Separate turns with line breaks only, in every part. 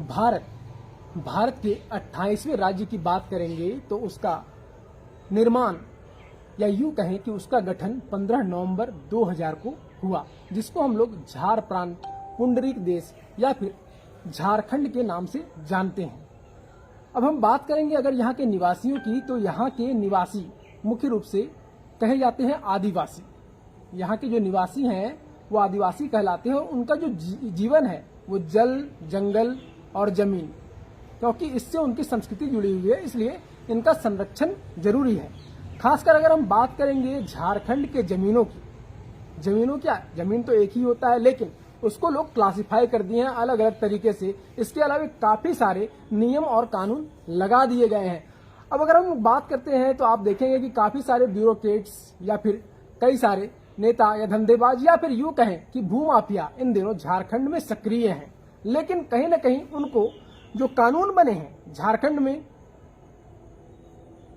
भारत भारत के 28वें राज्य की बात करेंगे तो उसका निर्माण या यूं कहें कि उसका गठन 15 नवंबर 2000 को हुआ, जिसको हम लोग झार प्रांत पुंडरीक देश या फिर झारखंड के नाम से जानते हैं। अब हम बात करेंगे अगर यहाँ के निवासियों की, तो यहाँ के निवासी मुख्य रूप से कहे जाते हैं आदिवासी। यहाँ के जो निवासी हैं वो आदिवासी कहलाते हैं। उनका जो जीवन है वो जल, जंगल और जमीन, क्योंकि इससे उनकी संस्कृति जुड़ी हुई है, इसलिए इनका संरक्षण जरूरी है। खासकर अगर हम बात करेंगे झारखंड के जमीनों की, जमीनों क्या, जमीन तो एक ही होता है लेकिन उसको लोग क्लासिफाई कर दिए हैं अलग अलग तरीके से। इसके अलावा काफी सारे नियम और कानून लगा दिए गए हैं। अब अगर हम बात करते हैं तो आप देखेंगे कि काफी सारे ब्यूरोक्रेट्स या फिर कई सारे नेता या धंधेबाज या फिर यूं कहें कि भूमाफिया इन दिनों झारखंड में सक्रिय हैं, लेकिन कहीं न कहीं उनको जो कानून बने हैं झारखंड में,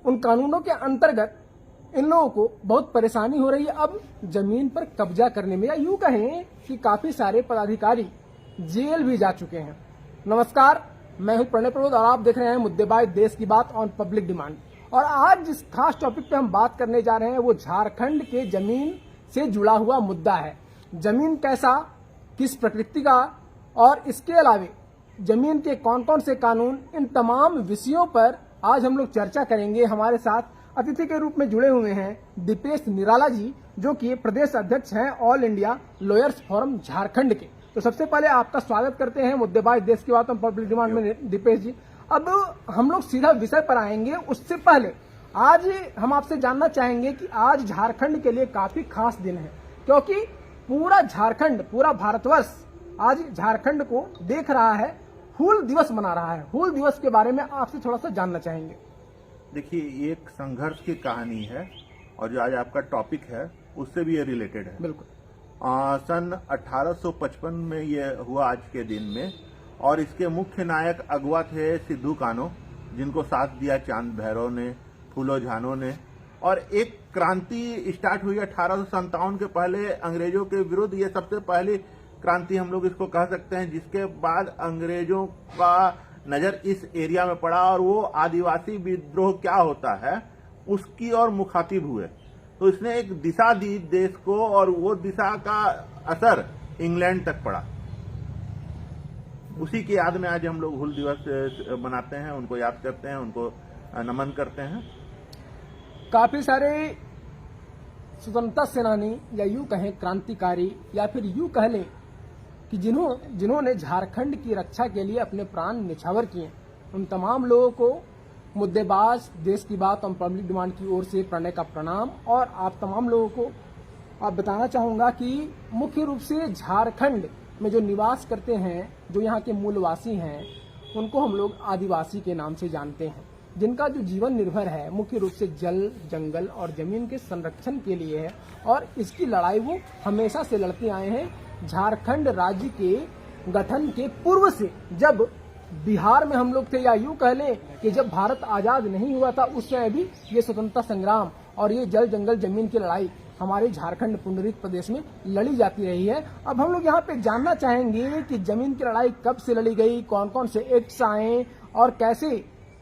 उन कानूनों के अंतर्गत इन लोगों को बहुत परेशानी हो रही है अब जमीन पर कब्जा करने में, या यूं कहें कि काफी सारे पदाधिकारी जेल भी जा चुके हैं। नमस्कार, मैं हूं प्रणय प्रबोध और आप देख रहे हैं मुद्देबाज देश की बात ऑन पब्लिक डिमांड। और आज जिस खास टॉपिक पे हम बात करने जा रहे हैं वो झारखंड के जमीन से जुड़ा हुआ मुद्दा है। जमीन कैसा, किस प्रकृति का, और इसके अलावे जमीन के कौन कौन से कानून, इन तमाम विषयों पर आज हम लोग चर्चा करेंगे। हमारे साथ अतिथि के रूप में जुड़े हुए हैं दीपेश निराला जी, जो कि प्रदेश अध्यक्ष हैं all India lawyers forum Jharkhand के। तो सबसे पहले आपका स्वागत करते हैं मुद्देबाज देश की बात हम पब्लिक डिमांड में दीपेश जी। अब हम लोग सीधा विषय पर आएंगे, उससे पहले आज हम आपसे जानना चाहेंगे कि आज झारखंड के लिए काफी खास दिन है, क्योंकि पूरा झारखंड, पूरा भारतवर्ष आज झारखंड को देख रहा है, हूल दिवस मना रहा है। हूल दिवस के बारे में आपसे थोड़ा सा जानना चाहेंगे।
देखिए, ये एक संघर्ष की कहानी है और जो आज आपका टॉपिक है उससे भी ये रिलेटेड है।
बिल्कुल।
सन 1855 में ये हुआ आज के दिन में, और इसके मुख्य नायक अगवा थे सिद्धू कान्हो, जिनको साथ दिया चांद भैरव ने, फूलो झानो ने। और एक क्रांति स्टार्ट हुई 1857 के पहले अंग्रेजों के विरुद्ध। ये सबसे पहली क्रांति हम लोग इसको कह सकते हैं, जिसके बाद अंग्रेजों का नजर इस एरिया में पड़ा और वो आदिवासी विद्रोह क्या होता है उसकी और मुखातिब हुए। तो इसने एक दिशा दी देश को, और वो दिशा का असर इंग्लैंड तक पड़ा। उसी की याद में आज हम लोग हूल दिवस मनाते हैं, उनको याद करते हैं, उनको नमन करते हैं।
काफी सारे स्वतंत्रता सेनानी या यूं कहें क्रांतिकारी या फिर यूं कह लें कि जिन्होंने झारखंड की रक्षा के लिए अपने प्राण निछावर किए, उन तमाम लोगों को मुद्देबाज देश की बात और पब्लिक डिमांड की ओर से प्रणय का प्रणाम। और आप तमाम लोगों को आप बताना चाहूंगा कि मुख्य रूप से झारखंड में जो निवास करते हैं, जो यहाँ के मूलवासी हैं, उनको हम लोग आदिवासी के नाम से जानते हैं, जिनका जो जीवन निर्भर है मुख्य रूप से जल, जंगल और जमीन के संरक्षण के लिए है। और इसकी लड़ाई वो हमेशा से लड़ते आए हैं। झारखंड राज्य के गठन के पूर्व से, जब बिहार में हम लोग थे, या यूं कह लें कि जब भारत आजाद नहीं हुआ था, उस समय भी ये स्वतंत्रता संग्राम और ये जल, जंगल, जमीन की लड़ाई हमारे झारखंड पुंडरीक प्रदेश में लड़ी जाती रही है। अब हम लोग यहाँ पे जानना चाहेंगे कि जमीन की लड़ाई कब से लड़ी गई, कौन कौन से एक्ट्स आए और कैसे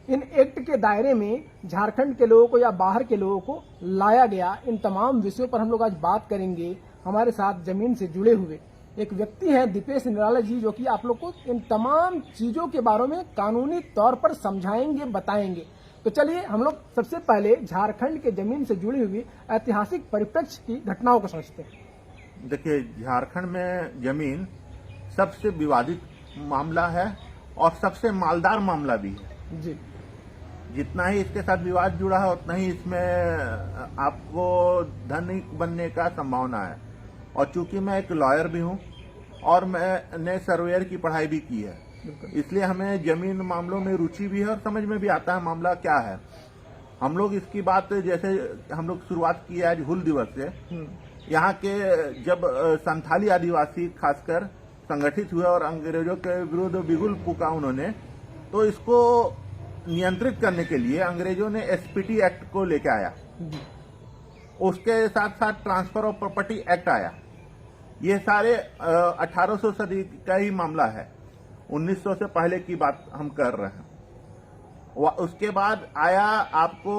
इन एक्ट के दायरे में झारखंड के लोगों को या बाहर के लोगों को लाया गया। इन तमाम विषयों पर हम लोग आज बात करेंगे। हमारे साथ जमीन से जुड़े हुए एक व्यक्ति हैं दीपेश निराला जी, जो कि आप लोग को इन तमाम चीजों के बारे में कानूनी तौर पर समझाएंगे, बताएंगे। तो चलिए हम लोग सबसे पहले झारखंड के जमीन से जुड़ी हुई ऐतिहासिक परिप्रेक्ष्य की घटनाओं को समझते हैं।
देखिए, झारखंड में जमीन सबसे विवादित मामला है और सबसे मालदार मामला भी है
जी।
जितना ही इसके साथ विवाद जुड़ा है उतना ही इसमें आपको धनिक बनने का संभावना है। और चूंकि मैं एक लॉयर भी हूं और मैंने सर्वेयर की पढ़ाई भी की है, इसलिए हमें जमीन मामलों में रुचि भी है और समझ में भी आता है मामला क्या है। हम लोग इसकी बात, जैसे हम लोग शुरुआत की है आज हूल दिवस से, यहाँ के जब संथाली आदिवासी खासकर संगठित हुए और अंग्रेजों के विरुद्ध बिगुल फूका उन्होंने, तो इसको नियंत्रित करने के लिए अंग्रेजों ने एसपीटी एक्ट को लेकर आया। उसके साथ साथ ट्रांसफर ऑफ प्रॉपर्टी एक्ट आया। ये सारे 1800 सदी का ही मामला है। 1900 से पहले की बात हम कर रहे हैं। उसके बाद आया आपको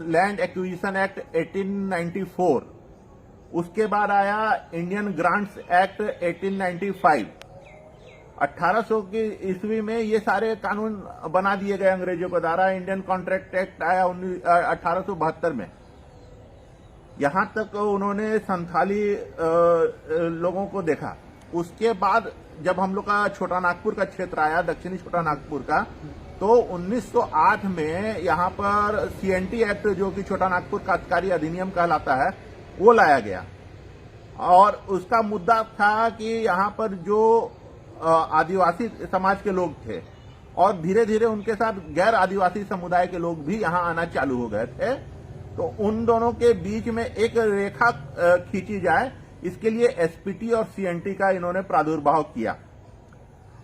लैंड एक्विजिशन एक्ट 1894, उसके बाद आया इंडियन ग्रांट्स एक्ट 1895। 1800 की ईस्वी में ये सारे कानून बना दिए गए अंग्रेजों के द्वारा। इंडियन कॉन्ट्रैक्ट एक्ट आया 1872 में। यहां तक उन्होंने संथाली लोगों को देखा। उसके बाद जब हम लोग का छोटा नागपुर का क्षेत्र आया, दक्षिणी छोटा नागपुर का, तो 1908 में यहां पर सीएनटी एक्ट, जो कि छोटा नागपुर काश्तकारी अधिनियम कहलाता है, वो लाया गया। और उसका मुद्दा था कि यहां पर जो आदिवासी समाज के लोग थे और धीरे धीरे उनके साथ गैर आदिवासी समुदाय के लोग भी यहां आना चालू हो गए थे, तो उन दोनों के बीच में एक रेखा खींची जाए, इसके लिए एसपीटी और सीएनटी का इन्होंने प्रादुर्भाव किया।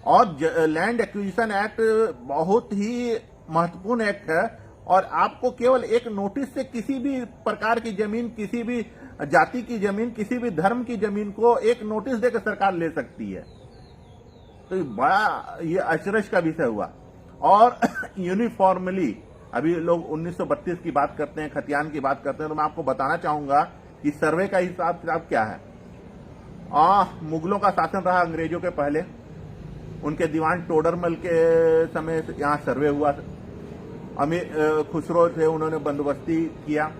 और लैंड एक्विजिशन एक्ट बहुत ही महत्वपूर्ण एक्ट है, और आपको केवल एक नोटिस से किसी भी प्रकार की जमीन, किसी भी जाति की जमीन, किसी भी धर्म की जमीन को एक नोटिस देकर सरकार ले सकती है। तो बड़ा ये अचरज का विषय हुआ। और यूनिफॉर्मली अभी लोग 1932 की बात करते हैं, खतियान की बात करते हैं, तो मैं आपको बताना चाहूंगा कि सर्वे का हिसाब किताब क्या है। मुगलों का शासन रहा अंग्रेजों के पहले, उनके दीवान टोडरमल के समय यहाँ सर्वे हुआ। अमीर खुसरो थे, उन्होंने बंदोबस्ती किया,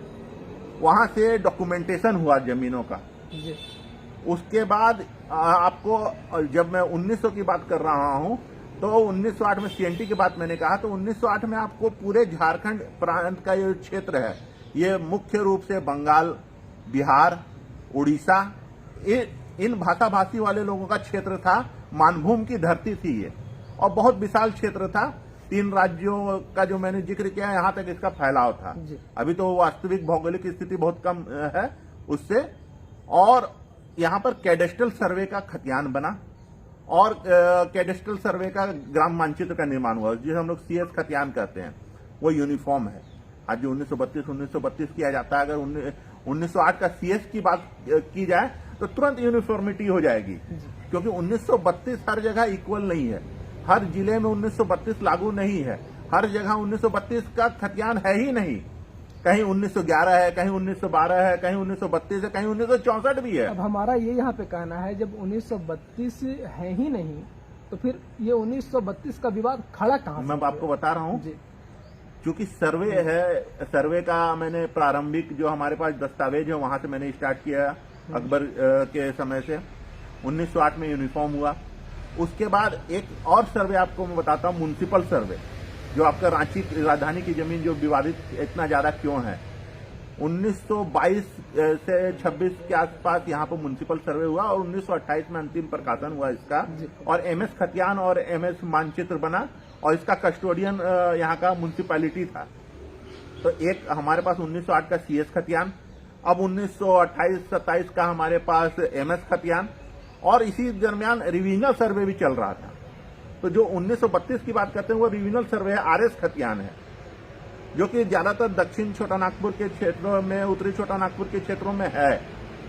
वहां से डॉक्यूमेंटेशन हुआ जमीनों का। उसके बाद आपको, जब मैं 1900 की बात कर रहा हूं, तो 1908 में सीएनटी की बात मैंने कहा, तो 1908 में आपको पूरे झारखंड प्रांत का ये क्षेत्र है, ये मुख्य रूप से बंगाल, बिहार, उड़ीसा, इन भाषा भाषी वाले लोगों का क्षेत्र था। मानभूम की धरती थी ये, और बहुत विशाल क्षेत्र था। 3 राज्यों का जो मैंने जिक्र किया, यहां तक इसका फैलाव था। अभी तो वास्तविक भौगोलिक स्थिति बहुत कम है उससे। और यहां पर कैडेस्ट्रल सर्वे का खतियान बना, और कैडेस्ट्रल सर्वे का ग्राम मानचित्र का निर्माण हुआ, जिसे हम लोग सीएस खतियान कहते हैं। वो यूनिफॉर्म है। आज जो 1932 किया जाता है, अगर 1908 का सीएस की बात की जाए तो तुरंत यूनिफॉर्मिटी हो जाएगी, क्योंकि 1932 हर जगह इक्वल नहीं है। हर जिले में 1932 लागू नहीं है। हर जगह 1932 का खतियान है ही नहीं। कहीं 1911 है, कहीं 1912 है, कहीं 1932 है, कहीं 1964 भी है।
अब हमारा ये यहाँ पे कहना है, जब 1932 है ही नहीं, तो फिर ये 1932 का विवाद खड़ा कहाँ से?
मैं आपको बता रहा हूँ, क्योंकि सर्वे है, सर्वे का मैंने प्रारंभिक जो हमारे पास दस्तावेज है वहां से मैंने स्टार्ट किया, अकबर के समय से। 1908 में यूनिफॉर्म हुआ। उसके बाद एक और सर्वे आपको मैं बताता हूँ, म्युनिसिपल सर्वे, जो आपका रांची राजधानी की जमीन जो विवादित इतना ज्यादा क्यों है। 1922 से 26 के आसपास यहाँ पर म्युनिसिपल सर्वे हुआ, और 1928 में अंतिम प्रकाशन हुआ इसका, और एमएस खतियान और एमएस मानचित्र बना, और इसका कस्टोडियन यहाँ का म्युनिसिपैलिटी था। तो एक हमारे पास 1908 का सीएस खतियान, अब 1928-27 का हमारे पास एमएस खतियान, और इसी दरमियान रिविजनल सर्वे भी चल रहा था। तो जो 1932 की बात करते हैं वो रिविजनल सर्वे है, आरएस खतियान है, जो कि ज्यादातर दक्षिण छोटा नागपुर के क्षेत्रों में, उत्तरी छोटा नागपुर के क्षेत्रों में है।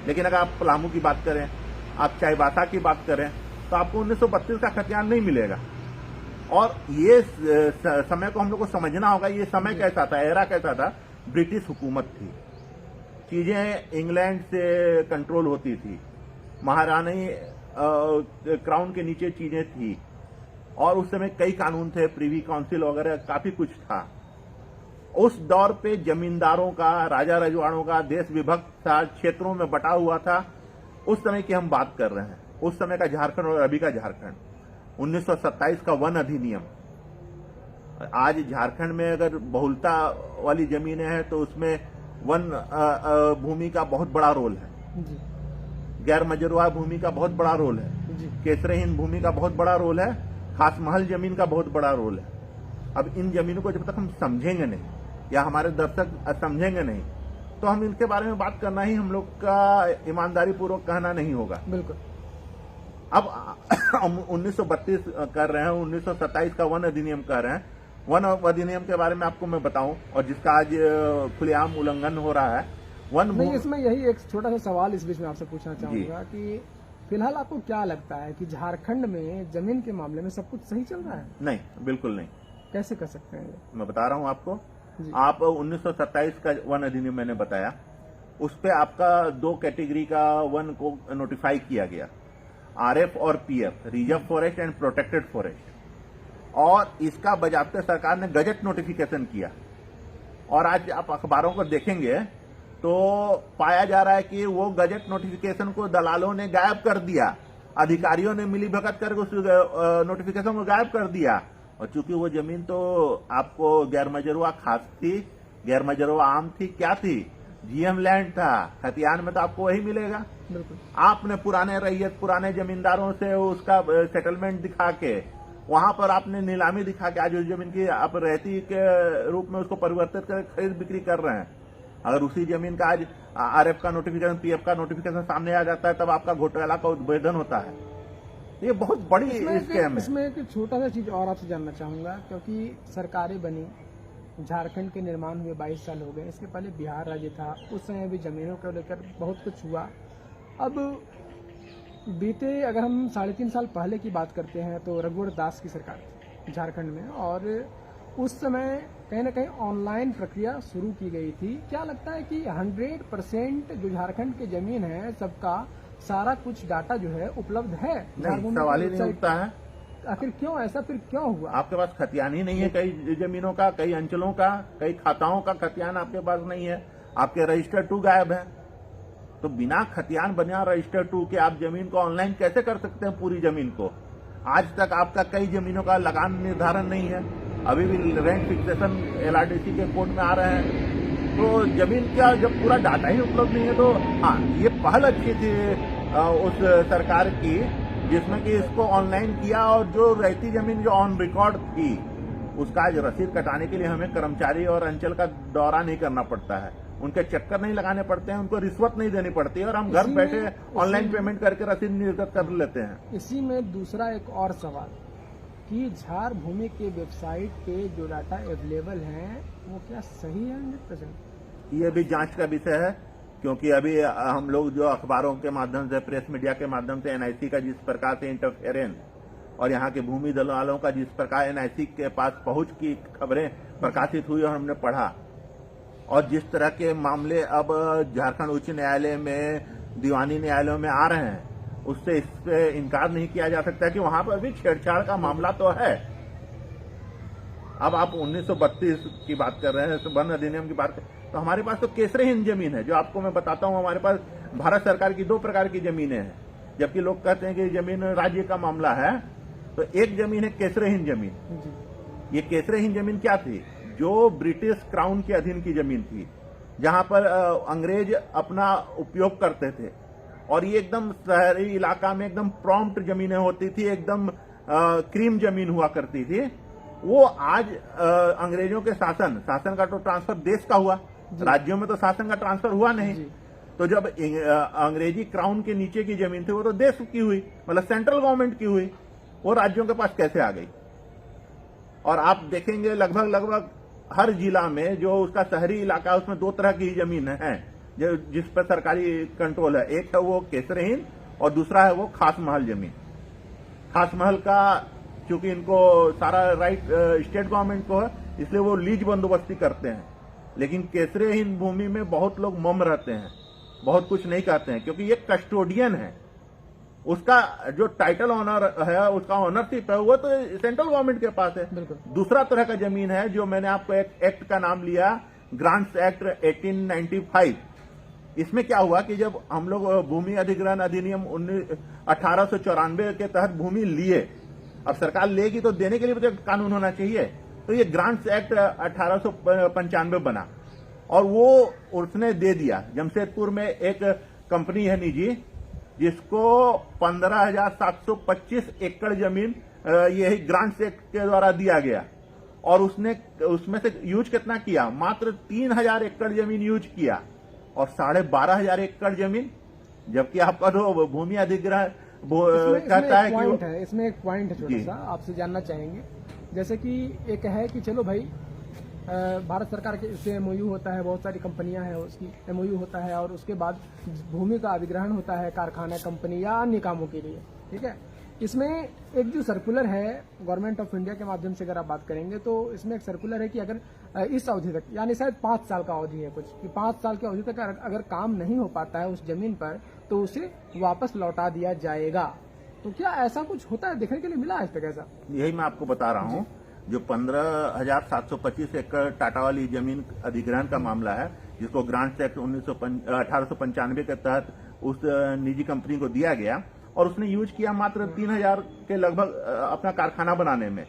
लेकिन अगर आप पलामू की बात करें, आप चाईबासा की बात करें, तो आपको 1932 का खतियान नहीं मिलेगा। और ये समय को हम लोग को समझना होगा। ये समय कैसा था, एरा कैसा था? ब्रिटिश हुकूमत थी, चीजें इंग्लैंड से कंट्रोल होती थी, महारानी क्राउन के नीचे चीजें थी, और उस समय कई कानून थे, प्रीवी काउंसिल वगैरह काफी कुछ था। उस दौर पे जमींदारों का, राजा रजवाड़ों का देश विभक्त था, क्षेत्रों में बटा हुआ था। उस समय की हम बात कर रहे हैं, उस समय का झारखंड और अभी का झारखंड। 1927 का वन अधिनियम। आज झारखंड में अगर बहुलता वाली जमीनें हैं तो उसमें वन भूमि का बहुत बड़ा रोल है, गैर मजरूआ भूमि का बहुत बड़ा रोल है, केसरहीन भूमि का बहुत बड़ा रोल है, खास महल जमीन का बहुत बड़ा रोल है। अब इन जमीनों को जब तक हम समझेंगे नहीं, या हमारे दर्शक समझेंगे नहीं, तो हम इनके बारे में बात करना ही हम लोग का ईमानदारी पूर्वक कहना नहीं होगा।
बिल्कुल।
अब 1932 कर रहे हैं, 1927 का वन अधिनियम कर रहे हैं। वन अधिनियम के बारे में आपको मैं बताऊं, और जिसका आज खुलेआम उल्लंघन हो रहा है।
नहीं, इसमें यही एक छोटा सा सवाल इस बीच में आपसे पूछना चाहूंगा कि फिलहाल आपको क्या लगता है कि झारखंड में जमीन के मामले में सब कुछ सही चल रहा है?
नहीं, बिल्कुल नहीं।
कैसे कर सकते हैं ये?
मैं बता रहा हूं आपको।
जी।
आप 1927 का वन अधिनियम मैंने बताया, उस पे आपका 2 कैटेगरी का वन को नोटिफाई किया गया, आरएफ और PF, reserve forest and protected forest. और इसका बाजाब्ते सरकार ने गजट नोटिफिकेशन किया। और आज आप अखबारों को देखेंगे तो पाया जा रहा है कि वो गजट नोटिफिकेशन को दलालों ने गायब कर दिया, अधिकारियों ने मिली भगत करके उस नोटिफिकेशन को गायब कर दिया। और चूंकि वो जमीन तो आपको गैर मजरूआ खास थी, गैर मजरूआ आम थी, क्या थी, जीएम लैंड था, खतियान में तो आपको वही मिलेगा।
बिल्कुल।
आपने पुराने रैयत, पुराने जमींदारों से उसका सेटलमेंट दिखा के, वहां पर आपने नीलामी दिखा के आज उस जमीन की आप रहती के रूप में उसको परिवर्तित कर खरीद बिक्री कर रहे हैं। अगर उसी जमीन का आज आरएफ का नोटिफिकेशन, पीएफ का नोटिफिकेशन सामने आ जाता है, तब आपका घोटाला का उद्भेदन होता है। ये बहुत बड़ी स्कैम है।
इसमें एक छोटा सा चीज और आपसे जानना चाहूंगा, क्योंकि सरकारें बनी, झारखंड के निर्माण हुए 22 साल हो गए, इसके पहले बिहार राज्य था, उस समय भी जमीनों को लेकर बहुत कुछ हुआ। अब बीते अगर हम 3.5 साल पहले की बात करते हैं तो रघुवर दास की सरकार थी झारखंड में, और उस समय कहीं ना कहीं ऑनलाइन प्रक्रिया शुरू की गई थी। क्या लगता है कि 100% जो झारखंड की जमीन है सबका सारा कुछ डाटा जो है उपलब्ध है?
नहीं, सवाल ही नहीं उठता है।
आखिर क्यों ऐसा, फिर क्यों हुआ?
आपके पास खतियान ही नहीं है कई जमीनों का, कई अंचलों का, कई खाताओं का खतियान आपके पास नहीं है, आपके रजिस्टर 2 गायब है। तो बिना खतियान बना रजिस्टर 2 के आप जमीन को ऑनलाइन कैसे कर सकते हैं? पूरी जमीन को आज तक आपका कई जमीनों का लगान निर्धारण नहीं है, अभी भी रेंट फिक्सेशन एलआरडीसी के कोड में आ रहे हैं। तो जमीन का जब पूरा डाटा ही उपलब्ध नहीं है, तो हाँ, ये पहल अच्छी थी उस सरकार की, जिसमें कि इसको ऑनलाइन किया, और जो रहती जमीन जो ऑन रिकॉर्ड थी उसका आज रसीद कटाने के लिए हमें कर्मचारी और अंचल का दौरा नहीं करना पड़ता है, उनके चक्कर नहीं लगाने पड़ते हैं, उनको रिश्वत नहीं देनी पड़ती है, और हम घर बैठे ऑनलाइन पेमेंट करके रसीद निर्गत कर लेते हैं।
इसी में दूसरा एक और सवाल कि झार भूमि के वेबसाइट पे जो डाटा अवेलेबल है वो क्या सही है 100%?
ये भी जांच का विषय है, क्योंकि अभी हम लोग जो अखबारों के माध्यम से, प्रेस मीडिया के माध्यम से एनआईसी का जिस प्रकार से इंटरफेरेंस और यहाँ के भूमि दलालों का जिस प्रकार एनआईसी के पास पहुंच की खबरें प्रकाशित हुई और हमने पढ़ा, और जिस तरह के मामले अब झारखंड उच्च न्यायालय में, दीवानी न्यायालयों में आ रहे हैं, उससे इस पे इनकार नहीं किया जा सकता कि वहां पर भी छेड़छाड़ का मामला तो है। अब आप 1932 की बात कर रहे हैं, तो वन अधिनियम की बात कर, तो हमारे पास तो केसरहीन जमीन है, जो आपको मैं बताता हूं। हमारे पास भारत सरकार की 2 प्रकार की जमीनें हैं, जबकि लोग कहते हैं कि जमीन राज्य का मामला है। तो एक जमीन है केसरहीन जमीन। ये केसरहीन जमीन क्या थी? जो ब्रिटिश क्राउन के अधीन की जमीन थी, जहां पर अंग्रेज अपना उपयोग करते थे, और ये एकदम शहरी इलाका में एकदम प्रॉम्प्ट जमीनें होती थी, एकदम क्रीम जमीन हुआ करती थी। वो आज अंग्रेजों के शासन का तो ट्रांसफर देश का हुआ, राज्यों में तो शासन का ट्रांसफर हुआ नहीं। तो जब अंग्रेजी क्राउन के नीचे की जमीन थी वो तो देश की हुई, मतलब सेंट्रल गवर्नमेंट की हुई, वो राज्यों के पास कैसे आ गई? और आप देखेंगे लगभग हर जिला में जो उसका शहरी इलाका है उसमें 2 तरह की जमीन है जिस पर सरकारी कंट्रोल है। एक है वो केसरहीन और दूसरा है वो खास महल जमीन। खास महल का चूंकि इनको सारा राइट स्टेट गवर्नमेंट को है, इसलिए वो लीज बंदोबस्ती करते हैं। लेकिन केसरहीन भूमि में बहुत लोग मम रहते हैं, बहुत कुछ नहीं कहते हैं, क्योंकि ये कस्टोडियन है। उसका जो टाइटल ऑनर है, उसका ऑनरशिप है, वो तो सेंट्रल गवर्नमेंट के पास है। दूसरा तरह का जमीन है जो मैंने आपको एक एक्ट का नाम लिया, ग्रांट्स एक्ट 1895। इसमें क्या हुआ कि जब हम लोग भूमि अधिग्रहण अधिनियम 1894 के तहत भूमि लिए, अब सरकार लेगी तो देने के लिए तो कानून होना चाहिए, तो ये ग्रांट्स एक्ट 1895 बना, और वो उसने दे दिया। जमशेदपुर में एक कंपनी है निजी, जिसको 15,725 एकड़ जमीन यही ग्रांट्स एक्ट के द्वारा दिया गया, और उसने उसमें से यूज कितना किया? मात्र 3,000 एकड़ जमीन यूज किया, और 12,500 एकड़ जमीन, जबकि आपका जो भूमि अधिग्रहण कहता है कि
इसमें एक पॉइंट है छोटा सा, आपसे जानना चाहेंगे। जैसे कि एक है कि चलो भाई भारत सरकार के से एमओयू होता है, बहुत सारी कंपनियां हैं उसकी एमओयू होता है, और उसके बाद भूमि का अधिग्रहण होता है कारखाना, कंपनी या अन्य कामों के लिए। ठीक है, इसमें एक जो सर्कुलर है गवर्नमेंट ऑफ इंडिया के माध्यम से अगर आप बात करेंगे तो इसमें एक सर्कुलर है कि अगर इस अवधि तक, यानी शायद 5 साल का अवधि है कुछ, कि 5 साल की अवधि तक अगर काम नहीं हो पाता है उस जमीन पर तो उसे वापस लौटा दिया जाएगा। तो क्या ऐसा कुछ होता है, देखने के लिए मिला आज तक ऐसा?
यही मैं आपको बता रहा हूँ। जो 15,725 एकड़ टाटा वाली जमीन अधिग्रहण का मामला है, जिसको ग्रांट्स एक्ट 1895 के तहत उस निजी कंपनी को दिया गया, और उसने यूज किया मात्र 3,000 के लगभग अपना कारखाना बनाने में।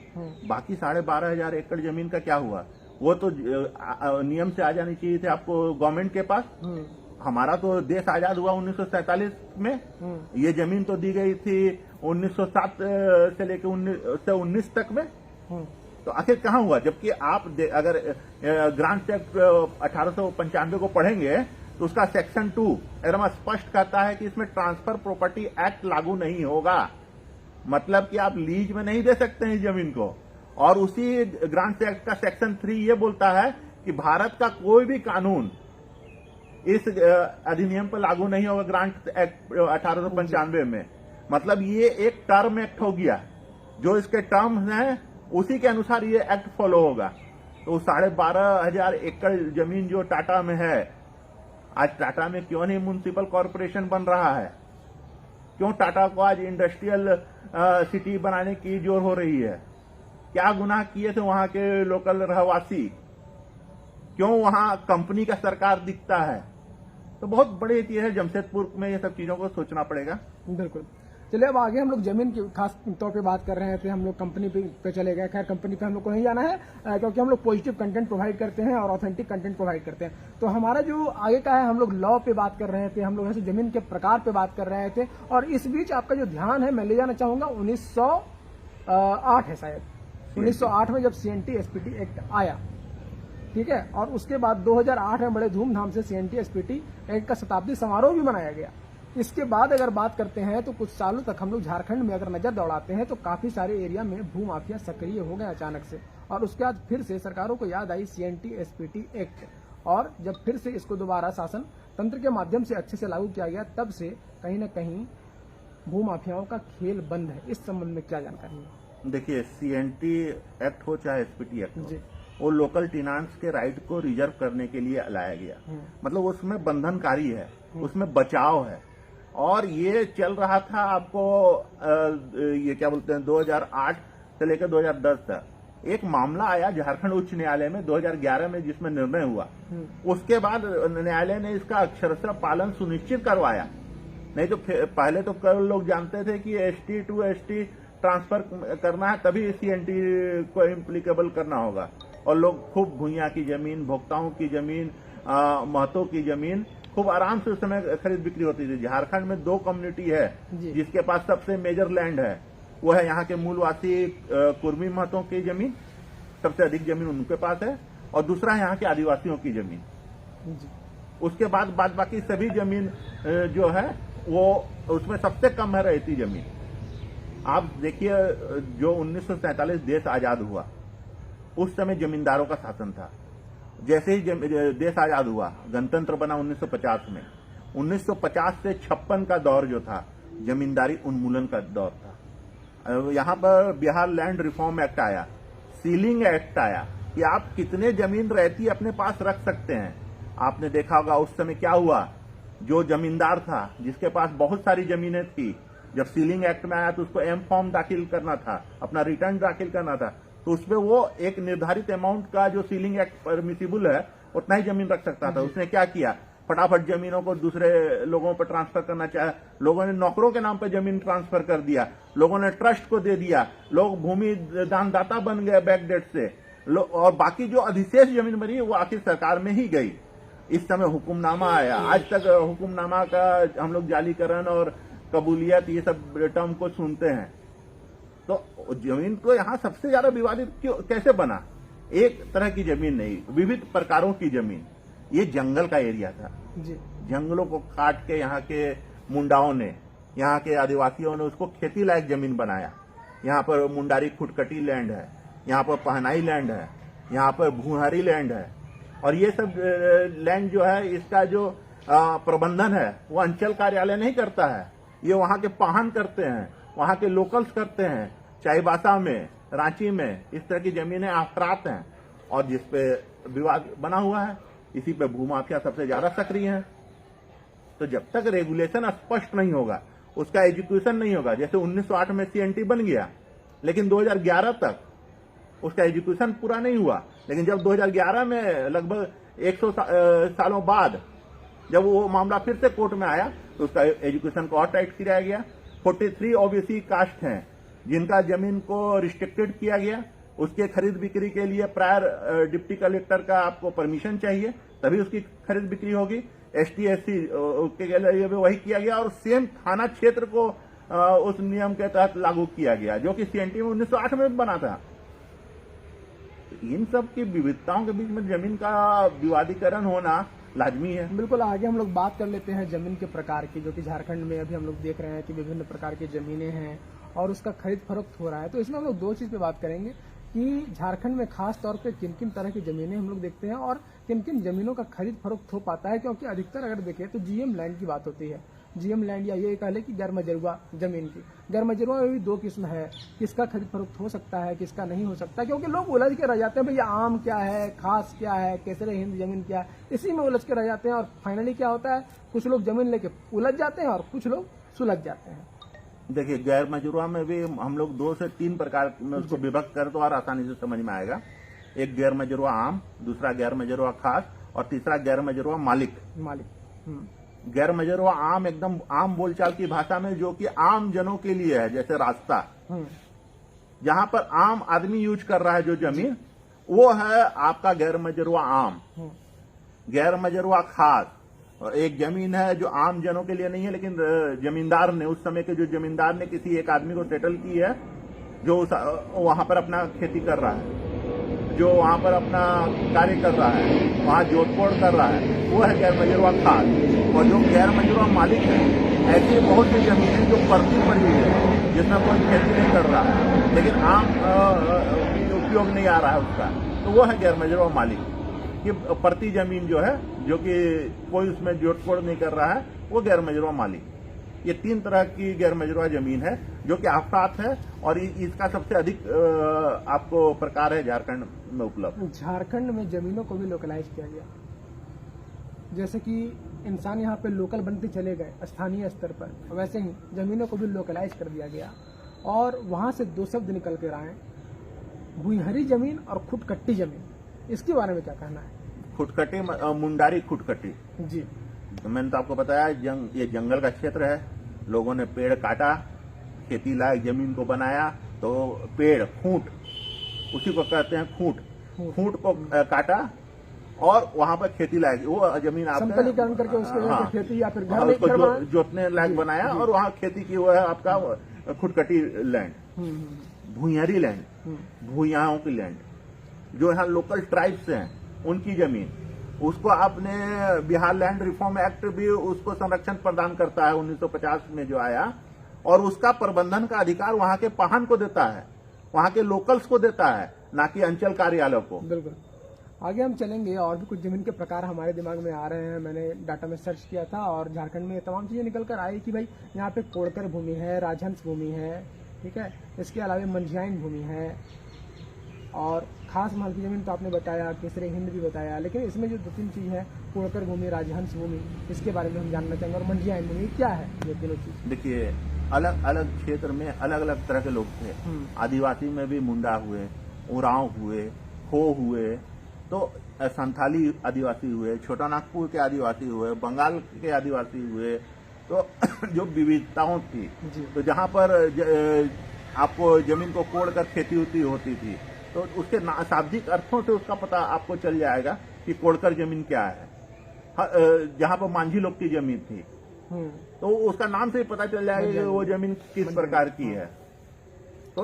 बाकी 12,500 एकड़ जमीन का क्या हुआ? वो तो नियम से आ जानी चाहिए थे आपको गवर्नमेंट के पास। हमारा तो देश आजाद हुआ 1947 में, ये जमीन तो दी गई थी 1907 से लेकर 1919 तक में। तो आखिर कहाँ हुआ? जबकि आप अगर ग्रांट एक्ट 1895 को पढ़ेंगे तो उसका सेक्शन 2 एकदम स्पष्ट कहता है कि इसमें ट्रांसफर प्रॉपर्टी एक्ट लागू नहीं होगा। मतलब कि आप लीज में नहीं दे सकते हैं इस जमीन को। और उसी ग्रांट एक्ट का सेक्शन 3 ये बोलता है कि भारत का कोई भी कानून इस अधिनियम पर लागू नहीं होगा, ग्रांट एक्ट 1895 में। मतलब ये एक टर्म एक्ट हो गया, जो इसके टर्म्स हैं उसी के अनुसार ये एक्ट फॉलो होगा। तो 12,500 एकड़ जमीन जो टाटा में है, आज टाटा में क्यों नहीं म्युनिसिपल कॉर्पोरेशन बन रहा है? क्यों टाटा को आज इंडस्ट्रियल सिटी बनाने की जोर हो रही है? क्या गुनाह किए थे वहां के लोकल रहवासी? क्यों वहां कंपनी का सरकार दिखता है? तो बहुत बड़ी चीज है, जमशेदपुर में ये सब चीजों को सोचना पड़ेगा।
बिल्कुल। चलिए अब आगे हम लोग जमीन की खास तौर पे बात कर रहे हैं, फिर हम लोग कंपनी पे चले गए। खैर कंपनी पे हम लोग को नहीं जाना है, क्योंकि हम लोग पॉजिटिव कंटेंट प्रोवाइड करते हैं और ऑथेंटिक कंटेंट प्रोवाइड करते हैं। तो हमारा जो आगे का है, हम लोग लॉ पे बात कर रहे थे, हम लोग ऐसे जमीन के प्रकार पे बात कर रहे थे, और इस बीच आपका जो ध्यान है मैं ले जाना चाहूंगा 1908 है शायद, 1908 में जब CNT SPT एक्ट आया। ठीक है, और उसके बाद 2008 में बड़े धूमधाम से CNT SPT एक्ट का शताब्दी समारोह भी मनाया गया। इसके बाद अगर बात करते हैं तो कुछ सालों तक हम लोग झारखंड में अगर नजर दौड़ाते हैं तो काफी सारे एरिया में भू माफिया सक्रिय हो गए अचानक से, और उसके बाद फिर से सरकारों को याद आई CNT SPT एक्ट, और जब फिर से इसको दोबारा शासन तंत्र के माध्यम से अच्छे से लागू किया गया, तब से कहीं न कहीं भू माफियाओं का खेल बंद है। इस संबंध में क्या जानकारी है?
देखिए, CNT एक्ट हो चाहे SPT एक्ट हो, वो लोकल टेनांट्स के राइट को रिजर्व करने के लिए लाया गया। मतलब उसमें बंधनकारी है, उसमें बचाव है। और ये चल रहा था आपको ये क्या बोलते हैं 2008 से लेकर 2010 तक। एक मामला आया झारखंड उच्च न्यायालय में 2011 में, जिसमें निर्णय हुआ। उसके बाद न्यायालय ने इसका अक्षरशः पालन सुनिश्चित करवाया। नहीं तो पहले तो कई लोग जानते थे कि ST to ST ट्रांसफर करना है तभी CNT को इम्प्लीकेबल करना होगा, और लोग खूब भूइयां की जमीन, भोक्ताओं की जमीन, महतों की जमीन खूब आराम से उस समय खरीद बिक्री होती थी। झारखंड में 2 कम्युनिटी है जिसके पास सबसे मेजर लैंड है, वो है यहाँ के मूलवासी कुर्मी महतों की जमीन, सबसे अधिक जमीन उनके पास है, और दूसरा यहाँ के आदिवासियों की जमीन। उसके बाद बाकी सभी जमीन जो है वो उसमें सबसे कम है रहती जमीन। आप देखिए, जो 1947 देश आजाद हुआ उस समय जमींदारों का शासन था। जैसे ही देश आजाद हुआ, गणतंत्र बना 1950 में, 1950 से 56 का दौर जो था जमींदारी उन्मूलन का दौर था। यहाँ पर बिहार लैंड रिफॉर्म एक्ट आया, सीलिंग एक्ट आया कि आप कितने जमीन रहती अपने पास रख सकते हैं। आपने देखा होगा उस समय क्या हुआ, जो जमींदार था जिसके पास बहुत सारी जमीनें थी, जब सीलिंग एक्ट में आया तो उसको एम फॉर्म दाखिल करना था, अपना रिटर्न दाखिल करना था, तो उसमें वो एक निर्धारित अमाउंट का जो सीलिंग एक्ट परमिसिबल है उतना ही जमीन रख सकता था। उसने क्या किया, फटाफट जमीनों को दूसरे लोगों पर ट्रांसफर करना चाहा। लोगों ने नौकरों के नाम पर जमीन ट्रांसफर कर दिया, लोगों ने ट्रस्ट को दे दिया, लोग भूमि दानदाता बन गए बैकडेट से, और बाकी जो अधिशेष जमीन बनी वो आखिर सरकार में ही गई। इस समय हुकुमनामा आया। आज तक हुकुमनामा का हम लोग जालीकरण और कबूलियत ये सब टर्म को सुनते हैं। तो जमीन तो यहाँ सबसे ज्यादा विवादित क्यों कैसे बना? एक तरह की जमीन नहीं, विविध प्रकारों की जमीन। ये जंगल का एरिया था
जी।
जंगलों को काट के यहाँ के मुंडाओं ने, यहाँ के आदिवासियों ने उसको खेती लायक जमीन बनाया। यहाँ पर मुंडारी खुटकटी लैंड है, यहाँ पर पहनाई लैंड है, यहाँ पर भूहरी लैंड है, और ये सब लैंड जो है इसका जो प्रबंधन है वो अंचल कार्यालय नहीं करता है, ये वहाँ के पाहन करते हैं, वहाँ के लोकल्स करते हैं। चाईबासा में, रांची में इस तरह की जमीनें अफरात हैं, और जिसपे विवाद बना हुआ है इसी पे भूमाफिया सबसे ज्यादा सक्रिय है। तो जब तक रेगुलेशन स्पष्ट नहीं होगा, उसका एजुकेशन नहीं होगा, जैसे 1908 में सीएनटी बन गया लेकिन 2011 तक उसका एजुकेशन पूरा नहीं हुआ, लेकिन जब 2011 में लगभग 100 सालों बाद जब वो मामला फिर से कोर्ट में आया तो उसका एजुकेशन को और टाइट किया गया। 43 ओबीसी कास्ट हैं जिनका जमीन को रिस्ट्रिक्टेड किया गया, उसके खरीद बिक्री के लिए प्रायर डिप्टी कलेक्टर का आपको परमिशन चाहिए, तभी उसकी खरीद बिक्री होगी। एसटी एससी के लिए भी वही किया गया, और सेम थाना क्षेत्र को उस नियम के तहत लागू किया गया जो कि सीएनटी में 1908 में बना था। इन सब की विविधताओं के बीच में जमीन का विवादीकरण होना लाजमी है।
बिल्कुल, आगे हम लोग बात कर लेते हैं जमीन के प्रकार की, जो कि झारखंड में अभी हम लोग देख रहे हैं कि विभिन्न प्रकार की जमीनें हैं और उसका खरीद फरोख्त हो रहा है। तो इसमें हम लोग दो चीज पे बात करेंगे कि झारखंड में खास तौर पे किन किन तरह की जमीनें हम लोग देखते हैं और किन किन जमीनों का खरीद फरोख्त हो पाता है, क्योंकि अधिकतर अगर देखें तो जीएम लैंड की बात होती है। जीएम लैंड या ये कह ले कि गैर मजरूआ जमीन की, गैर मजरूआ में भी दो किस्म है, किसका खरीद फरोख्त हो सकता है, किसका नहीं हो सकता, क्योंकि लोग उलझ के रह जाते हैं भैया आम क्या है, खास क्या है, केसरे हिंद जमीन क्या है, इसी में उलझ के रह जाते हैं। और फाइनली क्या होता है, कुछ लोग जमीन लेके उलझ जाते हैं और कुछ लोग सुलझ जाते हैं।
देखिए, गैर मजरूआ में भी हम लोग 2 से 3 प्रकार में उसको विभक्त कर तो और आसानी से समझ में आएगा। एक गैर मजरूआ आम, दूसरा गैर मजरूआ खास, और तीसरा गैर मजरूआ मालिक। गैर मजरूआ आम एकदम आम बोलचाल की भाषा में, जो कि आम जनों के लिए है, जैसे रास्ता, जहां पर आम आदमी यूज कर रहा है जो जमीन, वो है आपका गैर मजरूआ आम। गैर मजरूआ खास एक जमीन है जो आम जनों के लिए नहीं है, लेकिन जमींदार ने, उस समय के जो जमींदार ने किसी एक आदमी को सेटल की है, जो वहां पर अपना खेती कर रहा है, जो वहां पर अपना कार्य कर रहा है, वहां जोतकोड़ कर रहा है, वो है गैर मजरूआ खास। और जो गैर मजरूआ मालिक है, ऐसी बहुत सी जमीनें जो परती पड़ी हुई है, जिसमें कोई खेती नहीं कर रहा है लेकिन आम उपयोग नहीं आ रहा है उसका, तो वो है गैर मजरूआ मालिक। कि परती जमीन जो है, जो कि कोई उसमें जोतकोड़ नहीं कर रहा है, वो गैर मजरूआ मालिक। ये 3 तरह की गैर मजरूआ जमीन है जो कि आफात है, और इसका सबसे अधिक आपको प्रकार है झारखंड में उपलब्ध।
झारखंड में जमीनों को भी लोकलाइज किया गया, जैसे कि इंसान यहाँ पे लोकल बनते चले गए स्थानीय स्तर पर, वैसे ही जमीनों को भी लोकलाइज कर दिया गया। और वहां से 2 शब्द निकल कर आए, भुईहरी जमीन और खुटकट्टी जमीन। इसके बारे में क्या कहना है?
खुटकटी, मुंडारी खुटकटी
जी,
तो मैंने तो आपको बताया, ये जंगल का क्षेत्र है, लोगों ने पेड़ काटा, खेती लायक जमीन को बनाया, तो पेड़ खूंट, उसी को कहते हैं खूंट को काटा और वहां पर खेती लायक वो जमीन आपने
समतलीकरण करके उसके खेती या फिर घर
जोतने लायक बनाया, और वहां खेती की, वो है आपका खुटकटी लैंड, भूइयारी लैंड, भूइयाओं की लैंड, जो यहाँ लोकल ट्राइब्स हैं उनकी जमीन, उसको आपने बिहार लैंड रिफॉर्म एक्ट भी उसको संरक्षण प्रदान करता है 1950 में जो आया, और उसका प्रबंधन का अधिकार वहां के पाहन को देता है, वहां के लोकल्स को देता है, ना कि अंचल कार्यालय को।
बिल्कुल, आगे हम चलेंगे और भी कुछ जमीन के प्रकार हमारे दिमाग में आ रहे हैं। मैंने डाटा में सर्च किया था और झारखंड में ये तमाम चीजें निकल कर आई कि भाई यहाँ पे कोड़कर भूमि है, राजहंस भूमि है, ठीक है, इसके अलावा मंझियाइन भूमि है, और खास माल की जमीन तो आपने बताया, केसरे हिंद भी बताया, लेकिन इसमें जो 2-3 चीज है, कोड़कर भूमि, राजहंस भूमि, इसके बारे में हम जानना चाहेंगे। और मंझियाइन भूमि क्या है, ये तीनों चीज?
देखिए, अलग अलग क्षेत्र में अलग अलग तरह के लोग थे। आदिवासी में भी मुंडा हुए, उरांव हुए, हो हुए, तो संथाली आदिवासी हुए, छोटा नागपुर के आदिवासी हुए, बंगाल के आदिवासी हुए, तो जो विविधताओं थी, तो जहाँ पर आपको जमीन को कोड़ कर खेती होती थी, तो उसके शाब्दिक अर्थों से उसका पता आपको चल जाएगा कि कोड़कर जमीन क्या है। जहाँ पर मांझी लोग की जमीन थी, तो उसका नाम से ही पता चल जाएगा कि वो जमीन किस प्रकार की है। तो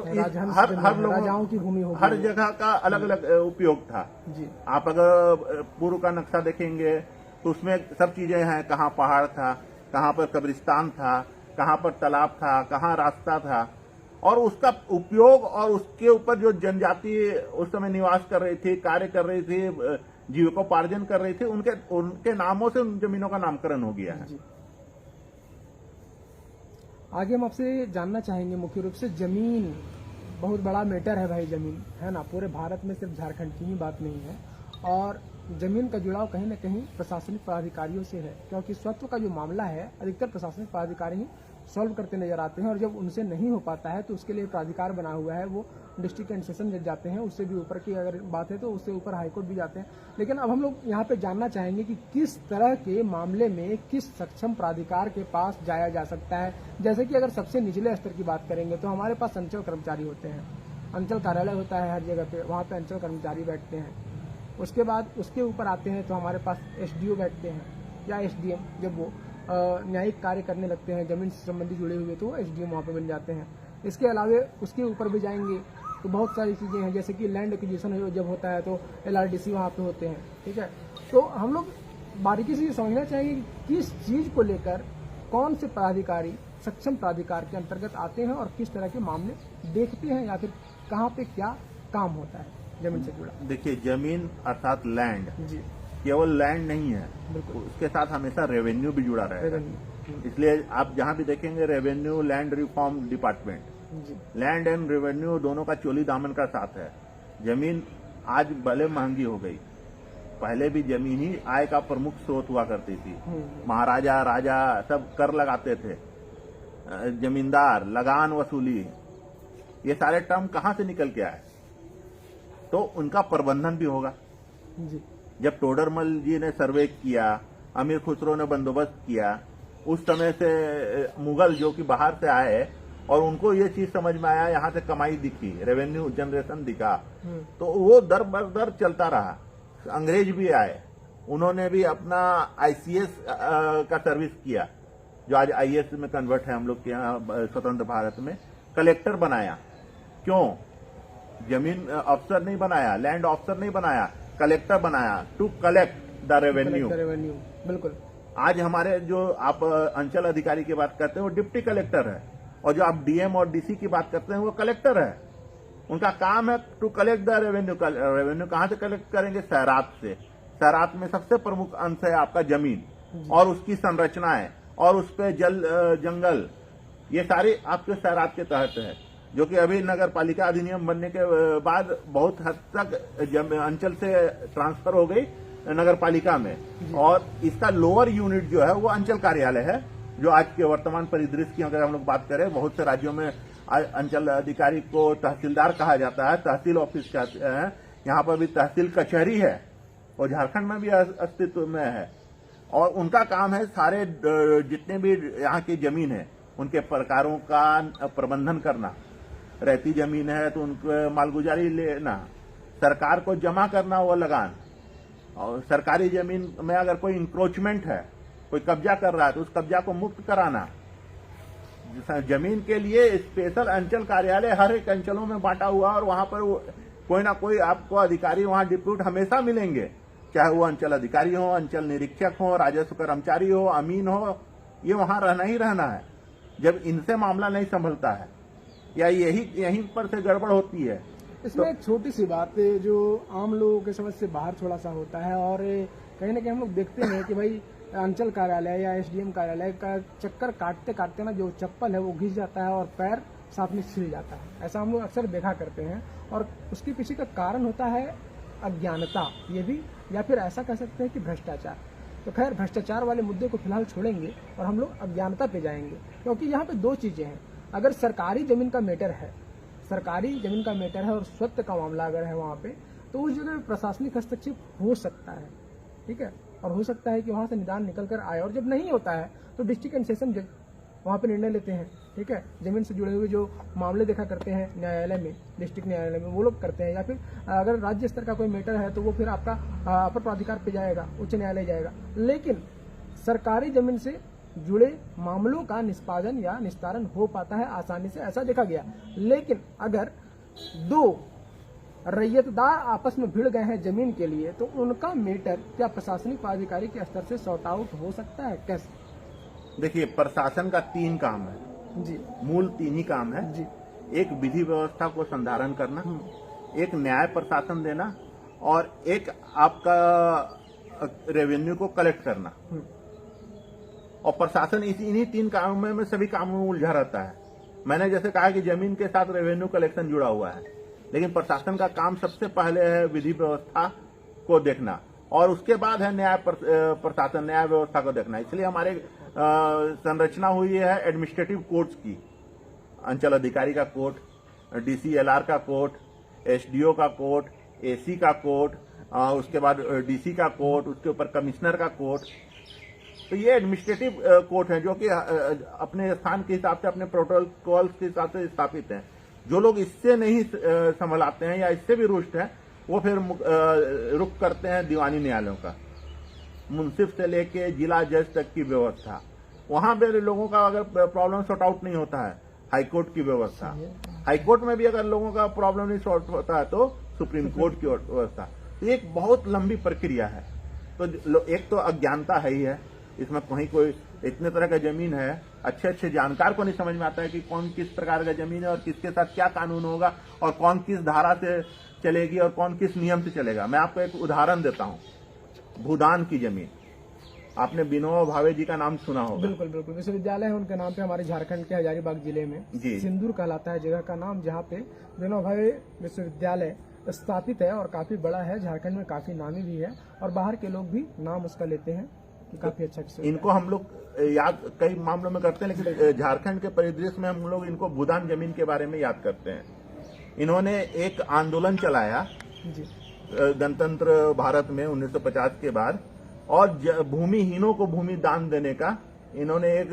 हर लोगों की भूमि, हर जगह का अलग अलग उपयोग था जी। आप अगर पूर्व का नक्शा देखेंगे तो उसमें सब चीजें हैं, कहाँ पहाड़ था, कहाँ पर कब्रिस्तान था, कहाँ पर तालाब था, कहाँ रास्ता था, और उसका उपयोग और उसके ऊपर जो जनजाति उस समय निवास कर रही थी, कार्य कर रही थी, जीविकोपार्जन कर रही थी, उनके नामों से उन जमीनों का नामकरण हो गया है।
जी। आगे हम आपसे जानना चाहेंगे मुख्य रूप से जमीन बहुत बड़ा मैटर है भाई, जमीन है ना, पूरे भारत में सिर्फ झारखंड की ही बात नहीं है। और जमीन का जुड़ाव कहीं न कहीं प्रशासनिक पदाधिकारियों से है, क्योंकि स्वत्व का जो मामला है अधिकतर प्रशासनिक पदाधिकारी ही सॉल्व करते नजर आते हैं। और जब उनसे नहीं हो पाता है तो उसके लिए प्राधिकार बना हुआ है, वो डिस्ट्रिक्ट एंड सेशन जज जाते हैं, उससे भी ऊपर की अगर बात है तो उससे ऊपर हाईकोर्ट भी जाते हैं। लेकिन अब हम लोग यहाँ पे जानना चाहेंगे कि किस तरह के मामले में किस सक्षम प्राधिकार के पास जाया जा सकता है। जैसे कि अगर सबसे निचले स्तर की बात करेंगे तो हमारे पास अंचल कर्मचारी होते हैं, अंचल कार्यालय होता है हर जगह पे, वहाँ पे अंचल कर्मचारी बैठते हैं। उसके बाद उसके ऊपर आते हैं तो हमारे पास एसडीओ बैठते हैं या एसडीएम, जब वो न्यायिक कार्य करने लगते हैं जमीन से संबंधी जुड़े हुए तो एसडीएम वहाँ पे बन जाते हैं। इसके अलावा उसके ऊपर भी जाएंगे तो बहुत सारी चीज़ें हैं, जैसे कि लैंड एक्विजिशन जब होता है तो एलआरडीसी वहाँ पे होते हैं, ठीक है। तो हम लोग बारीकी से ये समझना चाहेंगे कि किस चीज़ को लेकर कौन से पदाधिकारी सक्षम प्राधिकार के अंतर्गत आते हैं और किस तरह के मामले देखते हैं, या फिर कहाँ पे क्या काम होता है जमीन से जुड़ा।
देखिए, जमीन अर्थात लैंड
जी,
केवल लैंड नहीं है,
बिल्कुल।
उसके साथ हमेशा रेवेन्यू भी जुड़ा रहेगा। इसलिए आप जहां भी देखेंगे रेवेन्यू लैंड रिफॉर्म डिपार्टमेंट,
जी,
लैंड एंड रेवेन्यू दोनों का चोली दामन का साथ है। जमीन आज भले महंगी हो गई, पहले भी जमीन ही आय का प्रमुख स्रोत हुआ करती थी। महाराजा राजा सब कर लगाते थे, जमींदार लगान वसूली, ये सारे टर्म कहां से निकल के आए? तो उनका प्रबंधन भी होगा।
जी,
जब टोडरमल जी ने सर्वे किया, अमीर खुसरो ने बंदोबस्त किया, उस समय से मुगल जो कि बाहर से आए और उनको ये चीज समझ में आया, यहाँ से कमाई दिखी, रेवेन्यू जनरेशन दिखा, तो वो दर बर दर चलता रहा। अंग्रेज भी आए, उन्होंने भी अपना आईसीएस का सर्विस किया, जो आज आईएएस में कन्वर्ट है हम लोग के यहाँ स्वतंत्र भारत में। कलेक्टर बनाया, क्यों? जमीन अफसर नहीं बनाया, लैंड अफसर नहीं बनाया, कलेक्टर बनाया, टू कलेक्ट द रेवेन्यू।
बिल्कुल।
आज हमारे जो आप अंचल अधिकारी की बात करते हैं वो डिप्टी कलेक्टर है, और जो आप डीएम और डीसी की बात करते हैं वो कलेक्टर है। उनका काम है to collect the revenue. Revenue कहां से कलेक्ट करेंगे? शहरात से। शहरात में सबसे प्रमुख अंश है आपका जमीन और उसकी संरचनाएं और उस पर जल जंगल, ये सारे आपके शहरात के तहत है, जो कि अभी नगर पालिका अधिनियम बनने के बाद बहुत हद तक अंचल से ट्रांसफर हो गई नगर पालिका में। और इसका लोअर यूनिट जो है वो अंचल कार्यालय है, जो आज के वर्तमान परिदृश्य की अगर हम लोग बात करें, बहुत से राज्यों में अंचल अधिकारी को तहसीलदार कहा जाता है, तहसील ऑफिस कहते हैं। यहाँ पर भी तहसील कचहरी है और झारखंड में भी अस्तित्व में है। और उनका काम है सारे जितने भी यहाँ की जमीन है उनके प्रकारों का प्रबंधन करना। रहती जमीन है तो उनको मालगुजारी लेना, सरकार को जमा करना वो लगान, और सरकारी जमीन में अगर कोई इंक्रोचमेंट है, कोई कब्जा कर रहा है तो उस कब्जा को मुक्त कराना। जमीन के लिए स्पेशल अंचल कार्यालय हर एक अंचलों में बांटा हुआ, और वहां पर कोई ना कोई आपको अधिकारी वहां डिप्यूट हमेशा मिलेंगे, चाहे वो अंचल अधिकारी हो, अंचल निरीक्षक हो, राजस्व कर्मचारी हो, अमीन हो, ये वहां रहना ही रहना है। जब इनसे मामला नहीं संभलता है या यहीं पर से गड़बड़ होती है।
इसमें एक छोटी सी बात है जो आम लोगों के समझ से बाहर थोड़ा सा होता है, और कहीं ना कहीं हम लोग देखते हैं कि भाई अंचल कार्यालय या एसडीएम कार्यालय का चक्कर काटते काटते ना जो चप्पल है वो घिस जाता है और पैर साथ में छिल जाता है। ऐसा हम लोग अक्सर देखा करते हैं, और उसके पीछे का कारण होता है अज्ञानता, ये भी, या फिर ऐसा कह सकते हैं कि भ्रष्टाचार। तो खैर, भ्रष्टाचार वाले मुद्दे को फिलहाल छोड़ेंगे और हम लोग अज्ञानता पे जाएंगे, क्योंकि यहाँ पे दो चीजें हैं। अगर सरकारी जमीन का मैटर है, सरकारी जमीन का मैटर है और स्वत्व का मामला अगर है वहाँ पे, तो उस जगह प्रशासनिक हस्तक्षेप हो सकता है, ठीक है, और हो सकता है कि वहाँ से निदान निकल कर आए। और जब नहीं होता है तो डिस्ट्रिक्ट एंड सेशन जज वहाँ पे निर्णय लेते हैं, ठीक है। जमीन से जुड़े हुए जो मामले देखा करते हैं न्यायालय में, डिस्ट्रिक्ट न्यायालय में, वो लोग करते हैं। या फिर अगर राज्य स्तर का कोई मैटर है तो वो फिर आपका अपर प्राधिकार पे जाएगा, उच्च न्यायालय जाएगा। लेकिन सरकारी जमीन से जुड़े मामलों का निष्पादन या निस्तारण हो पाता है आसानी से, ऐसा देखा गया। लेकिन अगर दो रैयतदार आपस में भिड़ गए हैं जमीन के लिए, तो उनका मैटर क्या प्रशासनिक पदाधिकारी के स्तर से सॉर्ट आउट हो सकता है? कैसे?
देखिए, प्रशासन का 3 काम है
जी,
मूल 3 ही काम है
जी।
एक विधि व्यवस्था को संधारण करना, एक न्याय प्रशासन देना और एक आपका रेवेन्यू को कलेक्ट करना। और प्रशासन इन्हीं 3 कामों में सभी कामों में उलझा रहता है। मैंने जैसे कहा कि जमीन के साथ रेवेन्यू कलेक्शन जुड़ा हुआ है, लेकिन प्रशासन का काम सबसे पहले है विधि व्यवस्था को देखना और उसके बाद है न्याय प्रशासन न्याय व्यवस्था को देखना। इसलिए हमारे संरचना हुई है एडमिनिस्ट्रेटिव कोर्ट्स की, अंचल अधिकारी का कोर्ट, DCLR का कोर्ट, SDO का कोर्ट, AC का कोर्ट, उसके बाद DC का कोर्ट, उसके ऊपर कमिश्नर का कोर्ट। तो ये एडमिनिस्ट्रेटिव कोर्ट है जो कि अपने स्थान के हिसाब से, अपने प्रोटोकॉल के हिसाब से स्थापित हैं। जो लोग इससे नहीं संभलाते हैं या इससे भी रुष्ट हैं, वो फिर रुख करते हैं दीवानी न्यायालयों का। मुंसिफ से लेके जिला जज तक की व्यवस्था, वहां पे लोगों का अगर प्रॉब्लम सॉर्ट आउट नहीं होता है, हाईकोर्ट की व्यवस्था, हाईकोर्ट में भी अगर लोगों का प्रॉब्लम नहीं सॉल्व होता है तो सुप्रीम कोर्ट की व्यवस्था। तो एक बहुत लंबी प्रक्रिया है। तो एक तो अज्ञानता है ही है, इसमें कहीं कोई इतने तरह का जमीन है, अच्छे जानकार को नहीं समझ में आता है कि कौन किस प्रकार का जमीन है और किसके साथ क्या कानून होगा और कौन किस धारा से चलेगी और कौन किस नियम से चलेगा। मैं आपको एक उदाहरण देता हूं, भूदान की जमीन, आपने विनोबा भावे जी का नाम सुना होगा।
बिल्कुल बिल्कुल, विश्वविद्यालय है उनके नाम पे हमारे झारखंड के हजारीबाग जिले में
जी।
सिंदूर कहलाता है जगह का नाम, जहाँ पे विनोबा भावे विश्वविद्यालय स्थापित है और काफी बड़ा है, झारखंड में काफी नामी भी है और बाहर के लोग भी नाम उसका लेते हैं कि काफी अच्छा विश्वविद्यालय।
इनको हम लोग याद कई मामलों में करते हैं, लेकिन झारखंड के परिदृश्य में हम लोग इनको भूदान जमीन के बारे में याद करते हैं। इन्होंने एक आंदोलन चलाया
जी।
गणतंत्र भारत में 1950 के बाद, और भूमिहीनों को भूमि दान देने का इन्होंने एक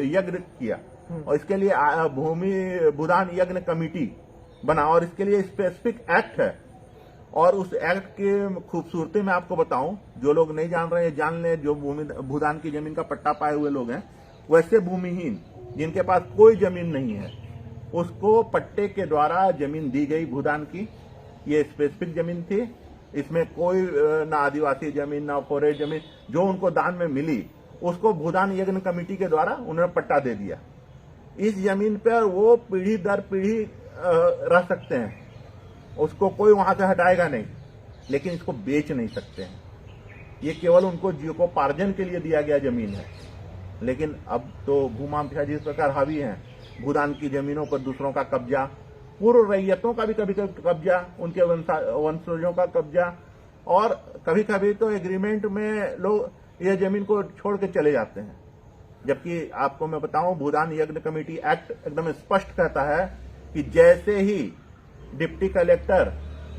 यज्ञ किया और इसके लिए भूमि भूदान यज्ञ कमेटी बना और इसके लिए स्पेसिफिक एक्ट है। और उस एक्ट की खूबसूरती मैं आपको बताऊं, जो लोग नहीं जान रहे हैं जान लें, जो भूदान की जमीन का पट्टा पाए हुए लोग हैं, वैसे भूमिहीन जिनके पास कोई जमीन नहीं है उसको पट्टे के द्वारा जमीन दी गई भूदान की। ये स्पेसिफिक जमीन थी, इसमें कोई ना आदिवासी जमीन ना फॉरेस्ट जमीन, जो उनको दान में मिली उसको भूदान यज्ञ कमेटी के द्वारा उन्होंने पट्टा दे दिया। इस जमीन पर वो पीढ़ी दर पीढ़ी रह सकते हैं, उसको कोई वहां से हटाएगा नहीं, लेकिन इसको बेच नहीं सकते हैं। ये केवल उनको जीविकोपार्जन के लिए दिया गया जमीन है। लेकिन अब तो भूमाफिया जिस प्रकार हावी हैं, भूदान की जमीनों पर दूसरों का कब्जा, पूर्व रैयतों का भी कभी कभी कब्जा, उनके वंशजों का कब्जा, और कभी कभी तो एग्रीमेंट में लोग ये जमीन को छोड़ के चले जाते हैं। जबकि आपको मैं बताऊं, भूदान यज्ञ कमेटी एक्ट एकदम स्पष्ट कहता है कि जैसे ही डिप्टी कलेक्टर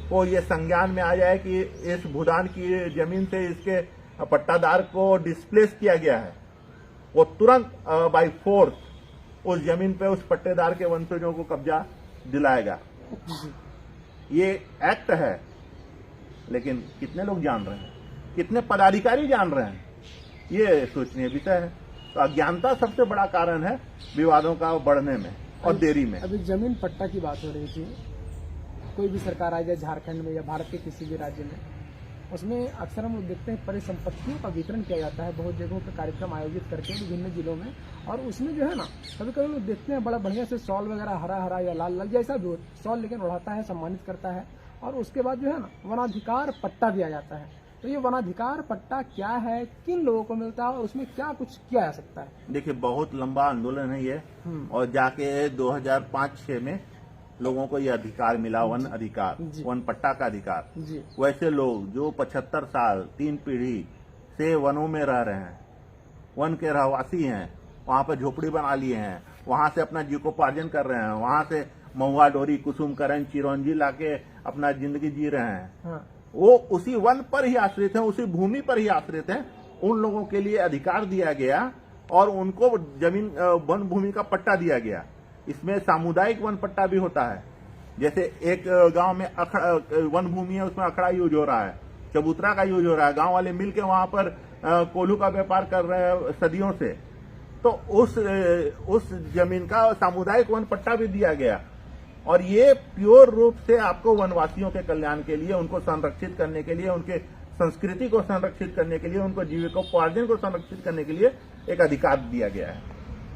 को ये संज्ञान में आ जाए कि इस भूदान की जमीन से इसके पट्टादार को डिस्प्लेस किया गया है, वो तुरंत बाय फोर्स उस जमीन पे उस पट्टेदार के वंशजों को कब्जा दिलाएगा। ये एक्ट है, लेकिन कितने लोग जान रहे हैं, कितने पदाधिकारी जान रहे हैं, ये सोचनीय विषय है। तो अज्ञानता सबसे बड़ा कारण है विवादों का बढ़ने में और देरी में।
अभी जमीन पट्टा की बात हो रही थी, कोई भी सरकार आ जाए झारखंड में या भारत के किसी भी राज्य में, उसमें अक्सर हम लोग देखते हैं परिसंपत्तियों का वितरण किया जाता है बहुत जगहों पर, कार्यक्रम आयोजित करके विभिन्न जिलों में। और उसमें जो है ना, कभी कभी लोग देखते हैं बड़ा बढ़िया से शॉल वगैरह हरा हरा या लाल लाल जैसा भी हो, शॉल लेकिन उड़ाता है, सम्मानित करता है, और उसके बाद जो है ना वनाधिकार पट्टा दिया जाता है। तो ये वनाधिकार पट्टा क्या है, किन लोगों को मिलता है और उसमें क्या कुछ किया जा सकता है?
देखिए, बहुत लंबा आंदोलन है ये, और जाके 2005-6 में लोगों को ये अधिकार मिला, वन अधिकार, वन पट्टा का अधिकार। वैसे लोग जो 75 साल 3 पीढ़ी से वनों में रह रहे हैं, वन के रहवासी हैं, वहां पर झोपड़ी बना लिए हैं, वहां से अपना जीविकोपार्जन कर रहे हैं, वहां से महुआ डोरी कुसुमकरण चिरौंजी लाके अपना जिंदगी जी रहे हैं, वो उसी वन पर ही आश्रित हैं, उसी भूमि पर ही आश्रित हैं। उन लोगों के लिए अधिकार दिया गया और उनको जमीन वन भूमि का पट्टा दिया गया। इसमें सामुदायिक वन पट्टा भी होता है। जैसे एक गांव में वन भूमि है, उसमें अखड़ा यूज हो रहा है, चबूतरा का यूज हो रहा है, गांव वाले मिलके वहां पर कोल्हू का व्यापार कर रहे हैं सदियों से, तो उस जमीन का सामुदायिक वन पट्टा भी दिया गया। और ये प्योर रूप से आपको वनवासियों के कल्याण के लिए, उनको संरक्षित करने के लिए, उनके संस्कृति को संरक्षित करने के लिए, उनको जीविकोपार्जन को संरक्षित करने के लिए एक अधिकार दिया गया है,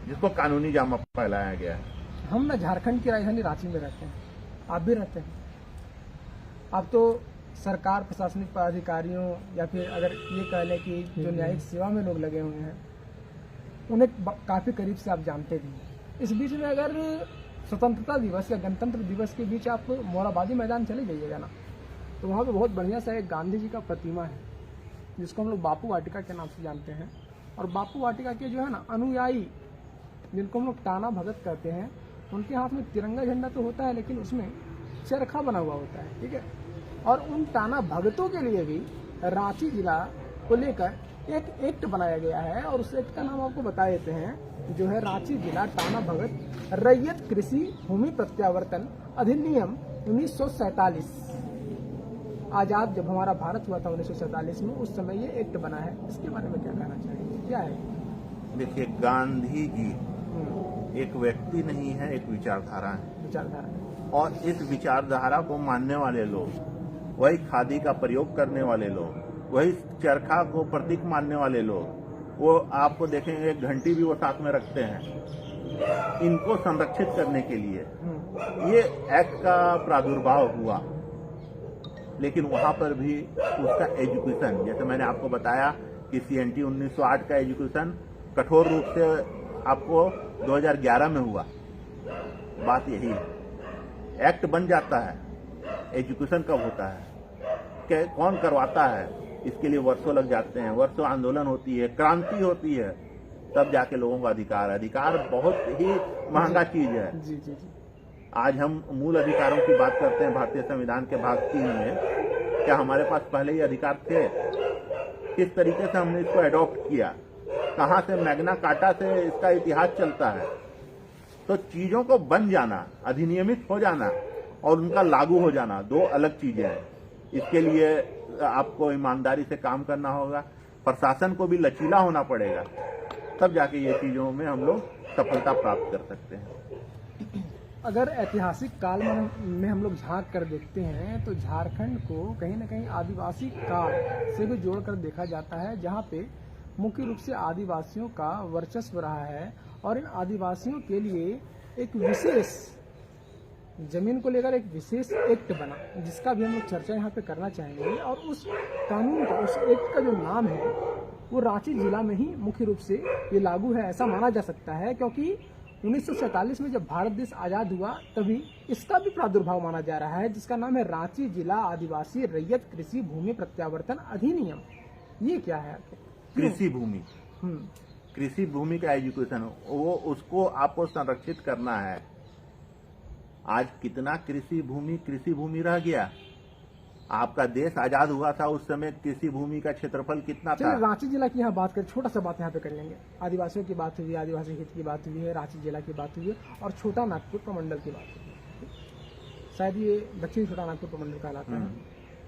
जिसको कानूनी जामा फैलाया गया है।
हम ना झारखंड की राजधानी रांची में रहते हैं, आप भी रहते हैं। अब तो सरकार, प्रशासनिक पदाधिकारियों या फिर अगर ये कह लें कि जो न्यायिक सेवा में लोग लगे हुए हैं, उन्हें काफ़ी करीब से आप जानते भी हैं। इस बीच में अगर स्वतंत्रता दिवस या गणतंत्र दिवस के बीच आप मोराबादी मैदान चले जाइएगा ना, तो वहाँ पे बहुत बढ़िया सा एक गांधी जी का प्रतिमा है, जिसको हम लोग बापू वाटिका के नाम से जानते हैं। और बापू वाटिका के जो है ना अनुयायी, जिनको हम लोग टाना भगत कहते हैं, उनके हाथ में तिरंगा झंडा तो होता है, लेकिन उसमें चरखा बना हुआ होता है, ठीक है। और उन टाना भगतों के लिए भी रांची जिला को लेकर एक एक्ट बनाया गया है, और उस एक्ट का नाम आपको बता देते हैं, जो है रांची जिला टाना भगत रैयत कृषि भूमि प्रत्यावर्तन अधिनियम 1947। आजाद जब हमारा भारत हुआ था 1947 में, उस समय ये एक्ट बना है। इसके बारे में क्या कहना चाहेंगे, क्या है?
देखिए, गांधी जी एक व्यक्ति नहीं है, एक विचारधारा है।
विचारधारा,
और इस विचारधारा को मानने वाले लोग, वही खादी का प्रयोग करने वाले लोग, वही चरखा को प्रतीक मानने वाले लोग, वो आपको देखेंगे एक घंटी भी वो साथ में रखते हैं। इनको संरक्षित करने के लिए ये एक्ट का प्रादुर्भाव हुआ। लेकिन वहां पर भी उसका एजुकेशन, जैसे मैंने आपको बताया कि CNT 1908 का एजुकेशन कठोर रूप से आपको 2011 में हुआ। बात यही है, एक्ट बन जाता है, एजुकेशन कब होता है, कौन करवाता है, इसके लिए वर्षों लग जाते हैं, वर्षों आंदोलन होती है, क्रांति होती है, तब जाके लोगों को अधिकार बहुत ही महंगा चीज है।
जी जी जी।
आज हम मूल अधिकारों की बात करते हैं भारतीय संविधान के भाग 3 में। क्या हमारे पास पहले ही अधिकार थे? किस तरीके से हमने इसको अडॉप्ट किया, कहां से मैग्ना कार्टा से इसका इतिहास चलता है। तो चीजों को बन जाना, अधिनियमित हो जाना और उनका लागू हो जाना, दो अलग चीजें हैं। इसके लिए आपको ईमानदारी से काम करना होगा, प्रशासन को भी लचीला होना पड़ेगा, तब जाके ये चीजों में हम लोग सफलता प्राप्त कर सकते हैं।
अगर ऐतिहासिक काल में हम लोग झांक कर देखते हैं, तो झारखंड को कहीं ना कहीं आदिवासी काल से भी जोड़कर देखा जाता है, जहां पे मुख्य रूप से आदिवासियों का वर्चस्व रहा है। और इन आदिवासियों के लिए एक विशेष जमीन को लेकर एक विशेष एक्ट बना, जिसका भी हम लोग चर्चा यहाँ पे करना चाहेंगे। और उस कानून का, उस एक्ट का जो नाम है, वो रांची जिला में ही मुख्य रूप से ये लागू है, ऐसा माना जा सकता है। क्योंकि 1947 में जब भारत देश आजाद हुआ, तभी इसका भी प्रादुर्भाव माना जा रहा है, जिसका नाम है रांची जिला आदिवासी रैयत कृषि भूमि प्रत्यावर्तन अधिनियम। ये क्या है?
कृषि भूमि, कृषि भूमि का एजुकेशन, वो उसको आपको संरक्षित करना है। आज कितना कृषि भूमि रह गया। आपका देश आजाद हुआ था, उस समय कृषि भूमि का क्षेत्रफल कितना था?
रांची जिला की यहाँ बात करें, छोटा सा बात यहाँ पे कर लेंगे। आदिवासियों की बात हुई है, आदिवासी हित की बात हुई है, रांची जिला की बात हुई है, और छोटा नागपुर प्रमंडल की बात हुई है। शायद ये दक्षिणी छोटा नागपुर प्रमंडल कहलाता है।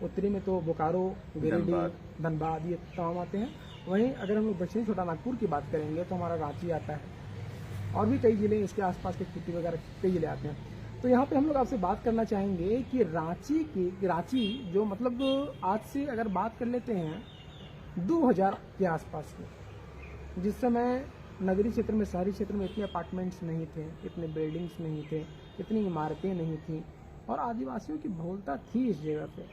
उत्तरी में तो बोकारो, गिरिडीह, धनबाद, ये तमाम आते हैं। वहीं अगर हम लोग दक्षिणी छोटा नागपुर की बात करेंगे तो हमारा रांची आता है, और भी कई जिले इसके आसपास के खूंटी वगैरह कई जिले आते हैं। तो यहाँ पे हम लोग आपसे बात करना चाहेंगे कि रांची जो मतलब आज से अगर बात कर लेते हैं 2000 के आसपास में, जिस समय नगरीय क्षेत्र में, शहरी क्षेत्र में इतने अपार्टमेंट्स नहीं थे, इतने बिल्डिंग्स नहीं थे, इतनी इमारतें नहीं थी, और आदिवासियों की बहुलता थी इस जगह पे।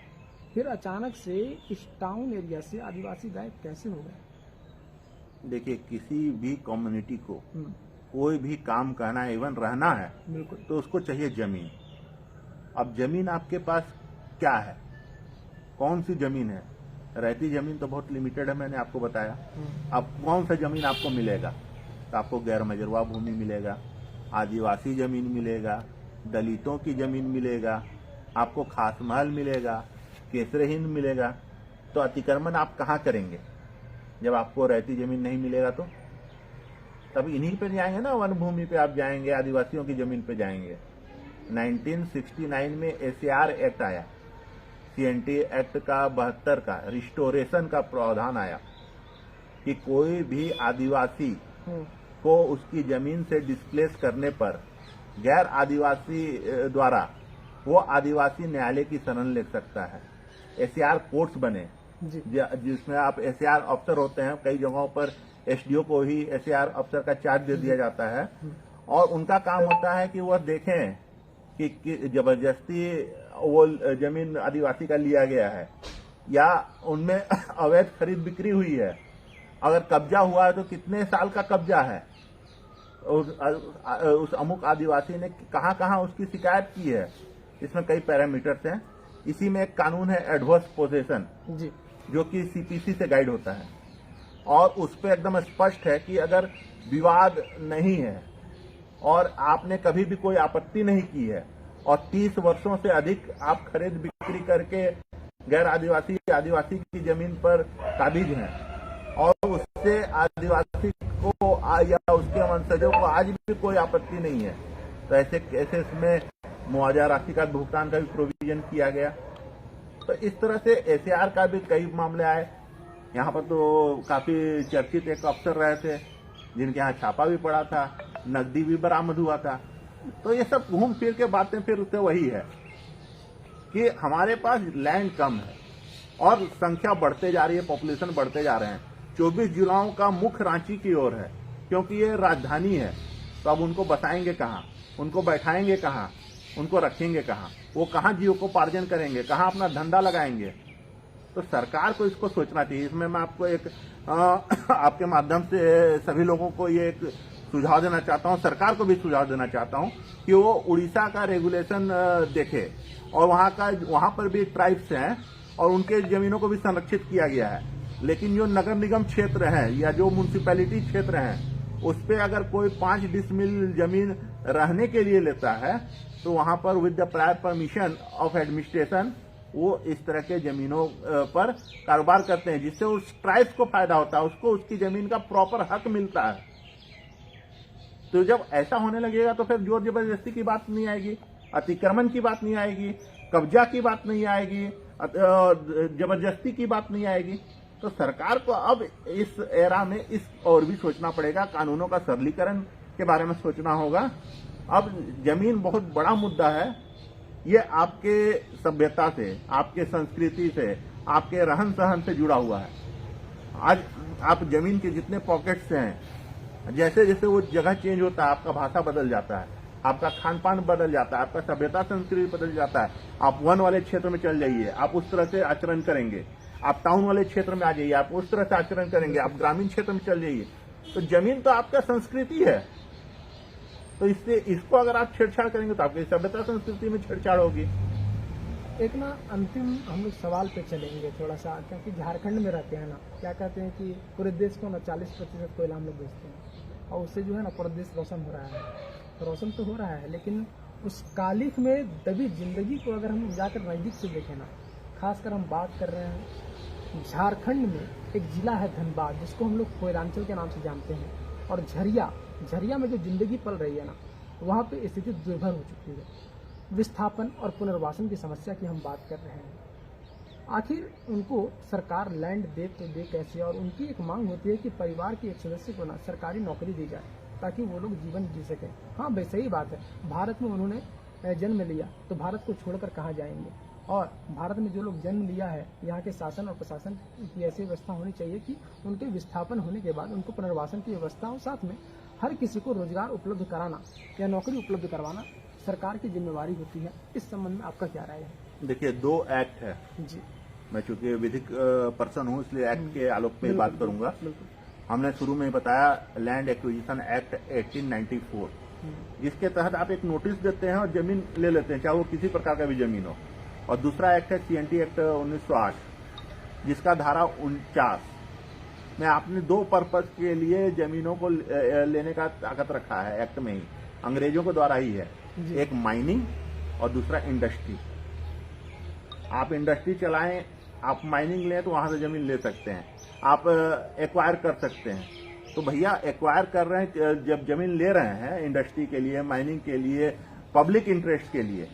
फिर अचानक से इस टाउन एरिया से आदिवासी गायब कैसे हो गए?
देखिए, किसी भी कम्युनिटी को कोई भी काम करना है, इवन रहना है,
बिल्कुल,
तो उसको चाहिए जमीन। अब जमीन आपके पास क्या है, कौन सी जमीन है? रहती जमीन तो बहुत लिमिटेड है, मैंने आपको बताया। अब कौन सा जमीन आपको मिलेगा? तो आपको गैर मजरूआ भूमि मिलेगा, आदिवासी जमीन मिलेगा, दलितों की जमीन मिलेगा, आपको खास महल मिलेगा, केसरहीन मिलेगा। तो अतिक्रमण आप कहाँ करेंगे जब आपको रहती जमीन नहीं मिलेगा? तो तब इन्हीं पे जाएंगे ना, वन भूमि पे आप जाएंगे, आदिवासियों की जमीन पे जाएंगे। 1969 में SAR एक्ट आया, CNT एक्ट का 72 का रिस्टोरेशन का प्रावधान आया कि कोई भी आदिवासी को उसकी जमीन से डिस्प्लेस करने पर गैर आदिवासी द्वारा वो आदिवासी न्यायालय की शरण ले सकता है। SAR कोर्ट्स बने, जिसमें आप SAR अफसर होते हैं। कई जगहों पर SDO को ही SAR अफसर का चार्ज दे दिया जाता है, और उनका काम होता है कि वह देखें कि जबरदस्ती वो जमीन आदिवासी का लिया गया है या उनमें अवैध खरीद बिक्री हुई है। अगर कब्जा हुआ है तो कितने साल का कब्जा है, उस अमुक आदिवासी ने कहां कहां उसकी शिकायत की है। इसमें कई पैरामीटर्स हैं। इसी में एक कानून है एडवर्स पोजेशन
जी,
जो कि सीपीसी से गाइड होता है और उस पर एकदम स्पष्ट है कि अगर विवाद नहीं है और आपने कभी भी कोई आपत्ति नहीं की है और 30 वर्षों से अधिक आप खरीद बिक्री करके गैर आदिवासी आदिवासी की जमीन पर काबिज हैं और उससे आदिवासी को या उसके वंशजों को आज भी कोई आपत्ति नहीं है, तो ऐसे केसेस में मुआवजा राशि का भुगतान का भी प्रोविजन किया गया। तो इस तरह से एसआर का भी कई मामले आए। यहाँ पर तो काफी चर्चित एक अफसर रहे थे जिनके यहाँ छापा भी पड़ा था, नकदी भी बरामद हुआ था। तो ये सब घूम फिर के बातें फिर उससे वही है कि हमारे पास लैंड कम है और संख्या बढ़ते जा रही है, पॉपुलेशन बढ़ते जा रहे हैं। 24 जिलाओं का मुख रांची की ओर है क्योंकि ये राजधानी है। तो अब उनको बसाएंगे कहाँ, उनको बैठाएंगे कहाँ, उनको रखेंगे कहाँ, वो कहाँ जीविकोपार्जन करेंगे, कहाँ अपना धंधा लगाएंगे। तो सरकार को इसको सोचना चाहिए। इसमें मैं आपको एक आपके माध्यम से सभी लोगों को ये एक सुझाव देना चाहता हूँ, सरकार को भी सुझाव देना चाहता हूँ कि वो उड़ीसा का रेगुलेशन देखे और वहां पर भी ट्राइब्स हैं और उनके जमीनों को भी संरक्षित किया गया है। लेकिन जो नगर निगम क्षेत्र है या जो म्यूनिसिपैलिटी क्षेत्र है उस पे अगर कोई 5 डिसमिल जमीन रहने के लिए लेता है तो वहां पर with the prior permission of administration वो इस तरह के जमीनों पर कारोबार करते हैं, जिससे उस ट्राइब्स को फायदा होता है, उसको उसकी जमीन का प्रॉपर हक मिलता है। तो जब ऐसा होने लगेगा तो फिर जोर जबरदस्ती की बात नहीं आएगी, अतिक्रमण की बात नहीं आएगी, कब्जा की बात नहीं आएगी, जबरदस्ती की बात नहीं आएगी। तो सरकार को अब इस एरा में इस और भी सोचना पड़ेगा, कानूनों का सरलीकरण के बारे में सोचना होगा। अब जमीन बहुत बड़ा मुद्दा है, ये आपके सभ्यता से, आपके संस्कृति से, आपके रहन सहन से जुड़ा हुआ है। आज आप जमीन के जितने पॉकेट्स हैं, जैसे जैसे वो जगह चेंज होता है आपका भाषा बदल जाता है, आपका खान पान बदल जाता है, आपका सभ्यता संस्कृति बदल जाता है। आप वन वाले क्षेत्र में चल जाइए, आप उस तरह से आचरण करेंगे। आप टाउन वाले क्षेत्र में आ जाइए, आप उस तरह से आचरण करेंगे। आप ग्रामीण क्षेत्र में चल जाइए। तो जमीन तो आपका संस्कृति है, तो इसको अगर आप छेड़छाड़ करेंगे तो आपकी सभ्यता संस्कृति में छेड़छाड़ होगी।
एक ना अंतिम हम लोग सवाल पे चलेंगे थोड़ा सा, क्योंकि झारखंड में रहते हैं ना, क्या कहते हैं कि पूरे देश को ना 40% कोयला हम लोग बेचते हैं और उससे जो है ना पूरा देश रोशन हो रहा है। रोशन तो हो रहा है, लेकिन उस कालिख में दबी जिंदगी को अगर हम जाकर नजदीक से देखें ना, खासकर हम बात कर रहे हैं झारखंड में एक जिला है धनबाद, जिसको हम लोग कोयलांचल के नाम से जानते हैं, और झरिया में जो जिंदगी पल रही है ना, वहाँ पे स्थिति दुर्भर हो चुकी है। विस्थापन और पुनर्वासन की समस्या की हम बात कर रहे हैं। आखिर उनको सरकार लैंड दे तो दे कैसे, और उनकी एक मांग होती है कि परिवार के एक सदस्य को ना सरकारी नौकरी दी जाए ताकि वो लोग जीवन जी सकें। हाँ भाई, सही बात है, भारत में उन्होंने जन्म लिया तो भारत को छोड़कर कहाँ जाएंगे, और भारत में जो लोग जन्म लिया है, यहाँ के शासन और प्रशासन की ऐसी व्यवस्था होनी चाहिए कि उनके विस्थापन होने के बाद उनको पुनर्वासन की व्यवस्था हो, साथ में हर किसी को रोजगार उपलब्ध कराना या नौकरी उपलब्ध करवाना सरकार की जिम्मेवारी होती है। इस संबंध में आपका क्या राय है?
देखिए, 2 एक्ट है जी। मैं चूंकि विधिक पर्सन हूँ इसलिए एक्ट के आलोक में बात करूंगा। हमने शुरू में बताया लैंड एक्विजिशन एक्ट 1894, जिसके तहत आप एक नोटिस देते हैं और जमीन ले लेते हैं, चाहे वो किसी प्रकार का भी जमीन हो। और दूसरा एक्ट है CNT एक्ट 1908, जिसका धारा 49 में आपने 2 पर्पज के लिए जमीनों को लेने का ताकत रखा है एक्ट में ही, अंग्रेजों के द्वारा ही है। एक माइनिंग और दूसरा इंडस्ट्री। आप इंडस्ट्री चलाएं, आप माइनिंग लें तो वहां से जमीन ले सकते हैं, आप एक्वायर कर सकते हैं। तो भैया एक्वायर कर रहे हैं, जब जमीन ले रहे हैं इंडस्ट्री के लिए, माइनिंग के लिए, पब्लिक इंटरेस्ट के लिए,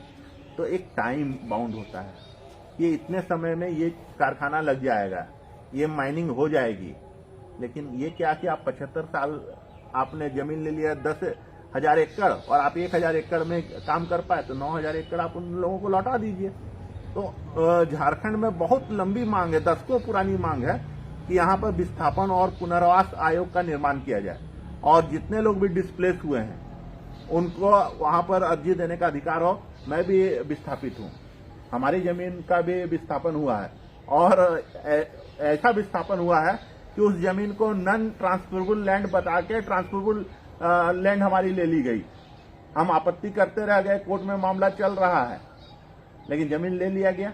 तो एक टाइम बाउंड होता है। ये इतने समय में ये कारखाना लग जाएगा, ये माइनिंग हो जाएगी। लेकिन ये क्या कि आप 75 साल आपने जमीन ले लिया 10,000 एकड़ और आप 1,000 एकड़ में काम कर पाए, तो 9,000 एकड़ आप उन लोगों को लौटा दीजिए। तो झारखंड में बहुत लंबी मांग है, दशकों पुरानी मांग है कि यहाँ पर विस्थापन और पुनर्वास आयोग का निर्माण किया जाए, और जितने लोग भी डिस्प्लेस हुए हैं उनको वहां पर अर्जी देने का अधिकार हो। मैं भी विस्थापित हूं, हमारी जमीन का भी विस्थापन हुआ है और ऐसा विस्थापन हुआ है कि उस जमीन को नॉन ट्रांसफरेबल लैंड बता के ट्रांसफरेबल लैंड हमारी ले ली गई। हम आपत्ति करते रह गए, कोर्ट में मामला चल रहा है, लेकिन जमीन ले लिया गया।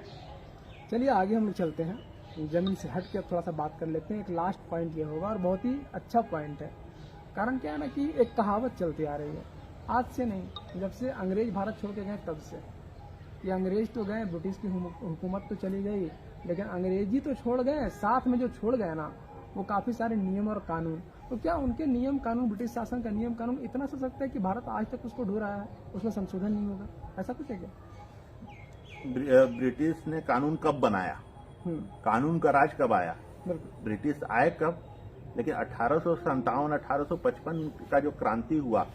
चलिए आगे हम चलते हैं, जमीन से हट के थोड़ा सा बात कर लेते हैं। एक लास्ट पॉइंट ये होगा और बहुत ही अच्छा पॉइंट है। कारण क्या है ना कि एक कहावत चलती आ रही है, आज से नहीं, जब से अंग्रेज भारत छोड़ के गए तब से। ये अंग्रेज तो गए, ब्रिटिश की हुकूमत तो चली गई, लेकिन अंग्रेजी तो छोड़ गए, साथ में जो छोड़ गए ना वो काफी सारे नियम और कानून। तो क्या उनके नियम कानून, ब्रिटिश शासन का नियम कानून इतना सशक्त है कि भारत आज तक उसको ढो रहा है, उसमें संशोधन नहीं होगा? ऐसा कुछ है क्या?
ब्रिटिश ने कानून कब बनाया, कानून का राज कब आया? ब्रिटिश आए कब? लेकिन 1857 1855 का जो क्रांति हुआ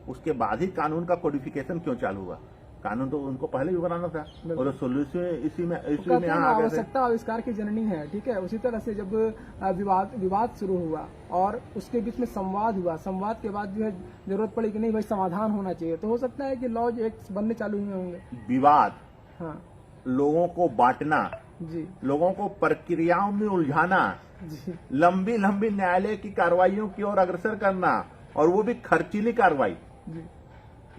उसके बाद ही कानून का कोडिफिकेशन क्यों चालू हुआ? कानून तो उनको पहले भी बनाना था और 16वीं ईस्वी में यहाँ आ गए थे।
आवश्यकता आविष्कार की जननी है, ठीक है। उसी तरह से जब विवाद शुरू हुआ और उसके बीच में संवाद हुआ, संवाद के बाद जो है जरूरत पड़ी कि नहीं भाई समाधान होना चाहिए, तो हो सकता है कि लॉज एक्ट बनने चालू हुए होंगे।
विवाद,
हाँ,
लोगों को बांटना
जी,
लोगों को प्रक्रियाओं में उलझाना
जी,
लंबी लंबी न्यायालय की कार्रवाइयों की ओर अग्रसर करना, और वो भी खर्चीली कार्रवाई।
जी,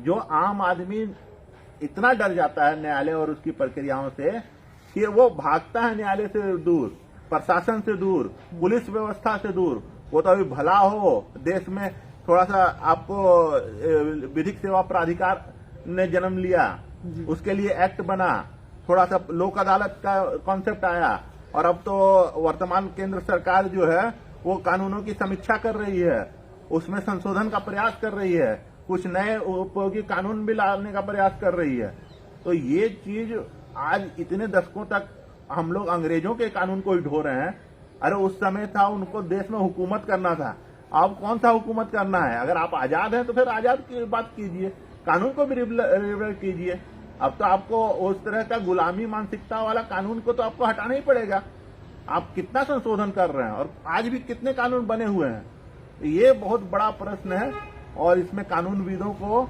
जो आम आदमी इतना डर जाता है न्यायालय और उसकी प्रक्रियाओं से कि वो भागता है न्यायालय से दूर, प्रशासन से दूर, पुलिस व्यवस्था से दूर। वो तो अभी भला हो देश में थोड़ा सा आपको विधिक सेवा प्राधिकार ने जन्म लिया, उसके लिए एक्ट बना, थोड़ा सा लोक अदालत का कॉन्सेप्ट आया, और अब तो वर्तमान केंद्र सरकार जो है वो कानूनों की समीक्षा कर रही है, उसमें संशोधन का प्रयास कर रही है, कुछ नए उपयोगी कानून भी लाने का प्रयास कर रही है। तो ये चीज आज इतने दशकों तक हम लोग अंग्रेजों के कानून को ही ढो रहे हैं। अरे उस समय था उनको देश में हुकूमत करना था, अब कौन सा हुकूमत करना है? अगर आप आजाद हैं तो फिर आजाद की बात कीजिए, कानून को भी रिविल कीजिए। अब तो आपको उस तरह का गुलामी मानसिकता वाला कानून को तो आपको हटाना ही पड़ेगा। आप कितना संशोधन कर रहे हैं और आज भी कितने कानून बने हुए हैं, ये बहुत बड़ा प्रश्न है। और इसमें कानूनविदों को,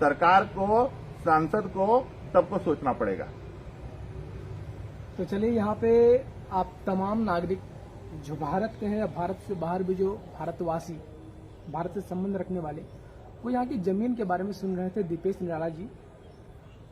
सरकार को, सांसद को, सबको सोचना पड़ेगा।
तो चलिए यहाँ पे आप तमाम नागरिक जो भारत के हैं या भारत से बाहर भी जो भारतवासी, भारत से संबंध रखने वाले, वो यहाँ की जमीन के बारे में सुन रहे थे। दीपेश निराला जी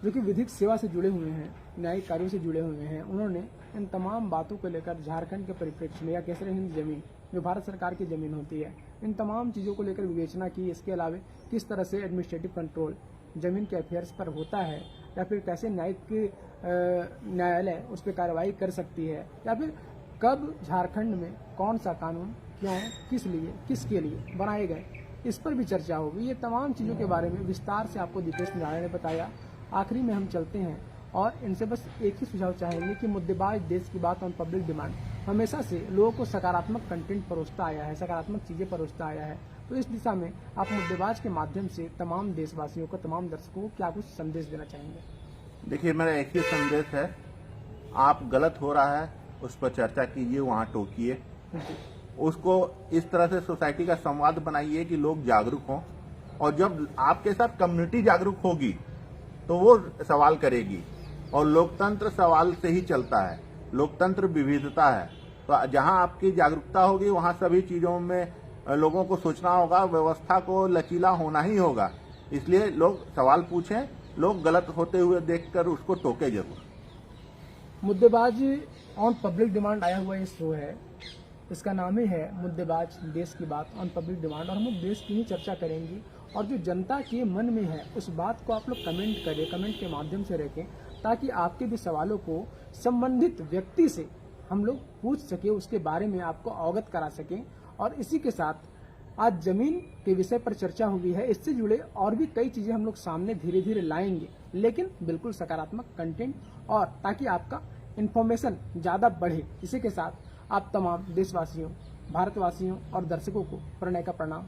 जो कि विधिक सेवा से जुड़े हुए हैं, न्यायिक कार्यों से जुड़े हुए हैं, उन्होंने इन तमाम बातों को लेकर झारखंड के परिप्रेक्ष्य में या केसरी हिंद जमीन जो भारत सरकार की जमीन होती है, इन तमाम चीज़ों को लेकर विवेचना की। इसके अलावा किस तरह से एडमिनिस्ट्रेटिव कंट्रोल जमीन के अफेयर्स पर होता है, या फिर कैसे न्यायिक न्यायालय उस पर कार्रवाई कर सकती है, या फिर कब झारखंड में कौन सा कानून, क्यों, किस लिए, किसके लिए बनाए गए, इस पर भी चर्चा होगी। ये तमाम चीज़ों के बारे में विस्तार से आपको दीपेश निराला ने बताया। आखिरी में हम चलते हैं और इनसे बस एक ही सुझाव चाहेंगे कि मुद्देबाज देश की बात ऑन पब्लिक डिमांड हमेशा से लोगों को सकारात्मक कंटेंट परोसता आया है, सकारात्मक चीज़ें परोसता आया है। तो इस दिशा में आप मुद्देबाज के माध्यम से तमाम देशवासियों को, तमाम दर्शकों को क्या कुछ संदेश देना चाहेंगे?
देखिए, मेरा एक ही संदेश है, आप गलत हो रहा है उस पर चर्चा कीजिए, वहाँ टोकिए, उसको इस तरह से सोसाइटी का संवाद बनाइए कि लोग जागरूक हों। और जब आपके साथ कम्युनिटी जागरूक होगी तो वो सवाल करेगी, और लोकतंत्र सवाल से ही चलता है, लोकतंत्र विविधता है। तो जहां आपकी जागरूकता होगी वहां सभी चीजों में लोगों को सोचना होगा, व्यवस्था को लचीला होना ही होगा। इसलिए लोग सवाल पूछें, लोग गलत होते हुए देखकर उसको टोके जरूर।
मुद्देबाज ऑन पब्लिक डिमांड आया हुआ ये शो है, इसका नाम ही है मुद्देबाज देश की बात ऑन पब्लिक डिमांड, और हम लोग देश की ही चर्चा करेंगे। और जो जनता के मन में है उस बात को आप लोग कमेंट करें, कमेंट के माध्यम से रखें, ताकि आपके भी सवालों को संबंधित व्यक्ति से हम लोग पूछ सके, उसके बारे में आपको अवगत करा सकें। और इसी के साथ आज जमीन के विषय पर चर्चा हुई है, इससे जुड़े और भी कई चीजें हम लोग सामने धीरे धीरे लाएंगे, लेकिन बिल्कुल सकारात्मक कंटेंट, और ताकि आपका इन्फॉर्मेशन ज्यादा बढ़े। इसी के साथ आप तमाम देशवासियों, भारतवासियों और दर्शकों को प्रणय का प्रणाम।